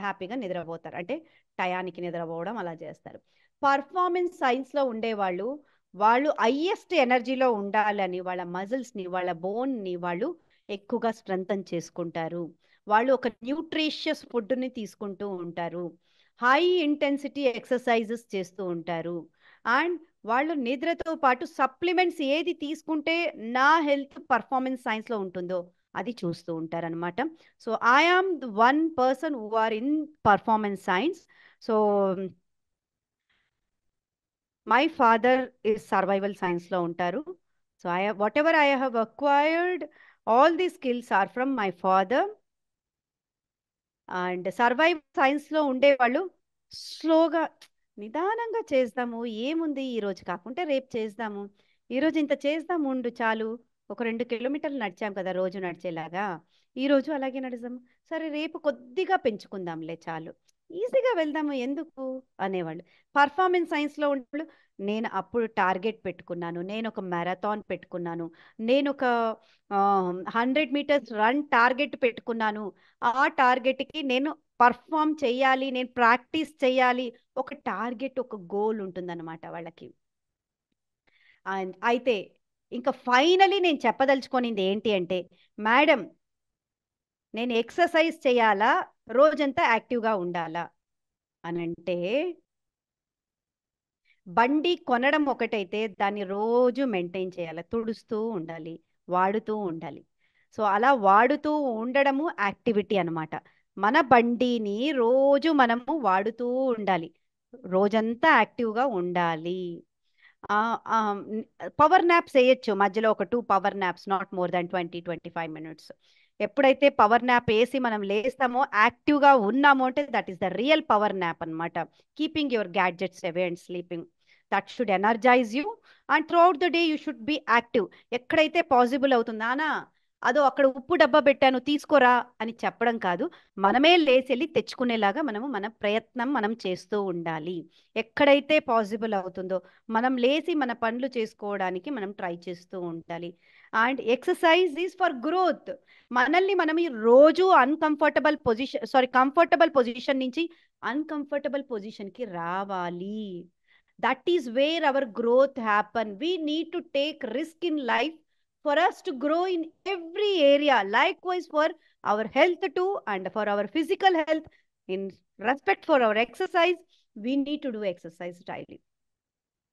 హ్యాపీగా నిద్రపోతారు, అంటే టయానికి నిద్రపోవడం అలా చేస్తారు. పర్ఫార్మెన్స్ సైన్స్లో ఉండేవాళ్ళు, వాళ్ళు హైయెస్ట్ ఎనర్జీలో ఉండాలని వాళ్ళ మజిల్స్ని, వాళ్ళ బోన్ని వాళ్ళు ఎక్కువగా స్ట్రెంగ్తన్ చేసుకుంటారు. వాళ్ళు ఒక న్యూట్రిషియస్ ఫుడ్ని తీసుకుంటూ ఉంటారు, హై ఇంటెన్సిటీ ఎక్సర్సైజెస్ చేస్తూ ఉంటారు, అండ్ వాళ్ళు నిద్రతో పాటు సప్లిమెంట్స్ ఏది తీసుకుంటే నా హెల్త్ పర్ఫార్మెన్స్ సైన్స్లో ఉంటుందో అది చూస్తూ ఉంటారనమాట. So I am one person who are in performance science. So my father is survival సైన్స్లో ఉంటారు. So whatever I have acquired, all the skills are from my father. And survive సైన్స్లో ఉండేవాళ్ళు స్లోగా నిదానంగా చేద్దాము, ఏముంది ఈరోజు కాకుంటే రేపు చేద్దాము, ఈరోజు ఇంత చేద్దాము ఉండు చాలు, ఒక 2 కిలోమీటర్లు నడిచాం కదా రోజు నడిచేలాగా, ఈరోజు అలాగే నడుద్దాము, సరే రేపు కొద్దిగా పెంచుకుందాంలే చాలు, ఈజీగా వెళ్దాము ఎందుకు అనేవాళ్ళు. పర్ఫార్మెన్స్ సైన్స్లో ఉండేవాళ్ళు, నేను అప్పుడు టార్గెట్ పెట్టుకున్నాను, నేను ఒక మ్యారథాన్ పెట్టుకున్నాను, నేను ఒక 100 మీటర్స్ రన్ టార్గెట్ పెట్టుకున్నాను, ఆ టార్గెట్కి నేను పర్ఫామ్ చేయాలి, నేను ప్రాక్టీస్ చేయాలి, ఒక టార్గెట్, ఒక గోల్ ఉంటుందన్నమాట వాళ్ళకి. అయితే ఇంకా ఫైనలీ నేను చెప్పదలుచుకునింది ఏంటి అంటే, మేడం నేను ఎక్సర్సైజ్ చేయాలా, రోజంతా యాక్టివ్గా ఉండాలా అని అంటే, బండి కొనడం ఒకటైతే దాన్ని రోజు మెయింటైన్ చేయాలి, తుడుస్తూ ఉండాలి, వాడుతూ ఉండాలి. సో అలా వాడుతూ ఉండడము యాక్టివిటీ అనమాట. మన బండిని రోజు మనము వాడుతూ ఉండాలి, రోజంతా యాక్టివ్గా ఉండాలి. పవర్ నాప్స్ వేయచ్చు మధ్యలో, ఒక 2 power naps, not more than 20-25 minutes. ఎప్పుడైతే పవర్ నాప్ వేసి మనం లేస్తామో, యాక్టివ్గా ఉన్నామో అంటే that is the real power nap అనమాట. Keeping your gadgets away and sleeping, that should energize you and throughout the day you should be active. ఎక్కడైతే possible అవుతుందో నానా అదో అక్కడ ఉప్పు డబ్బా పెట్టాను తీసుకోరా అని చెప్పడం కాదు, మనమే లేచెళ్ళి తెచ్చుకునేలాగా మన ప్రయత్నం మనం చేస్తూ ఉండాలి. ఎక్కడైతే పాసిబుల్ అవుతుందో మనం లేచి మన పనులు చేసుకోవడానికి మనం ట్రై చేస్తూ ఉండాలి. And exercise is for growth. మనల్ని మనం ఈ రోజు కంఫర్టబుల్ పొజిషన్ నుంచి అన్కంఫర్టబుల్ పొజిషన్కి రావాలి. That is where hour growth happen. We need to take risk in life for us to grow in every area. Likewise for our health too, and for our physical health, in respect for our exercise, we need to do exercise daily.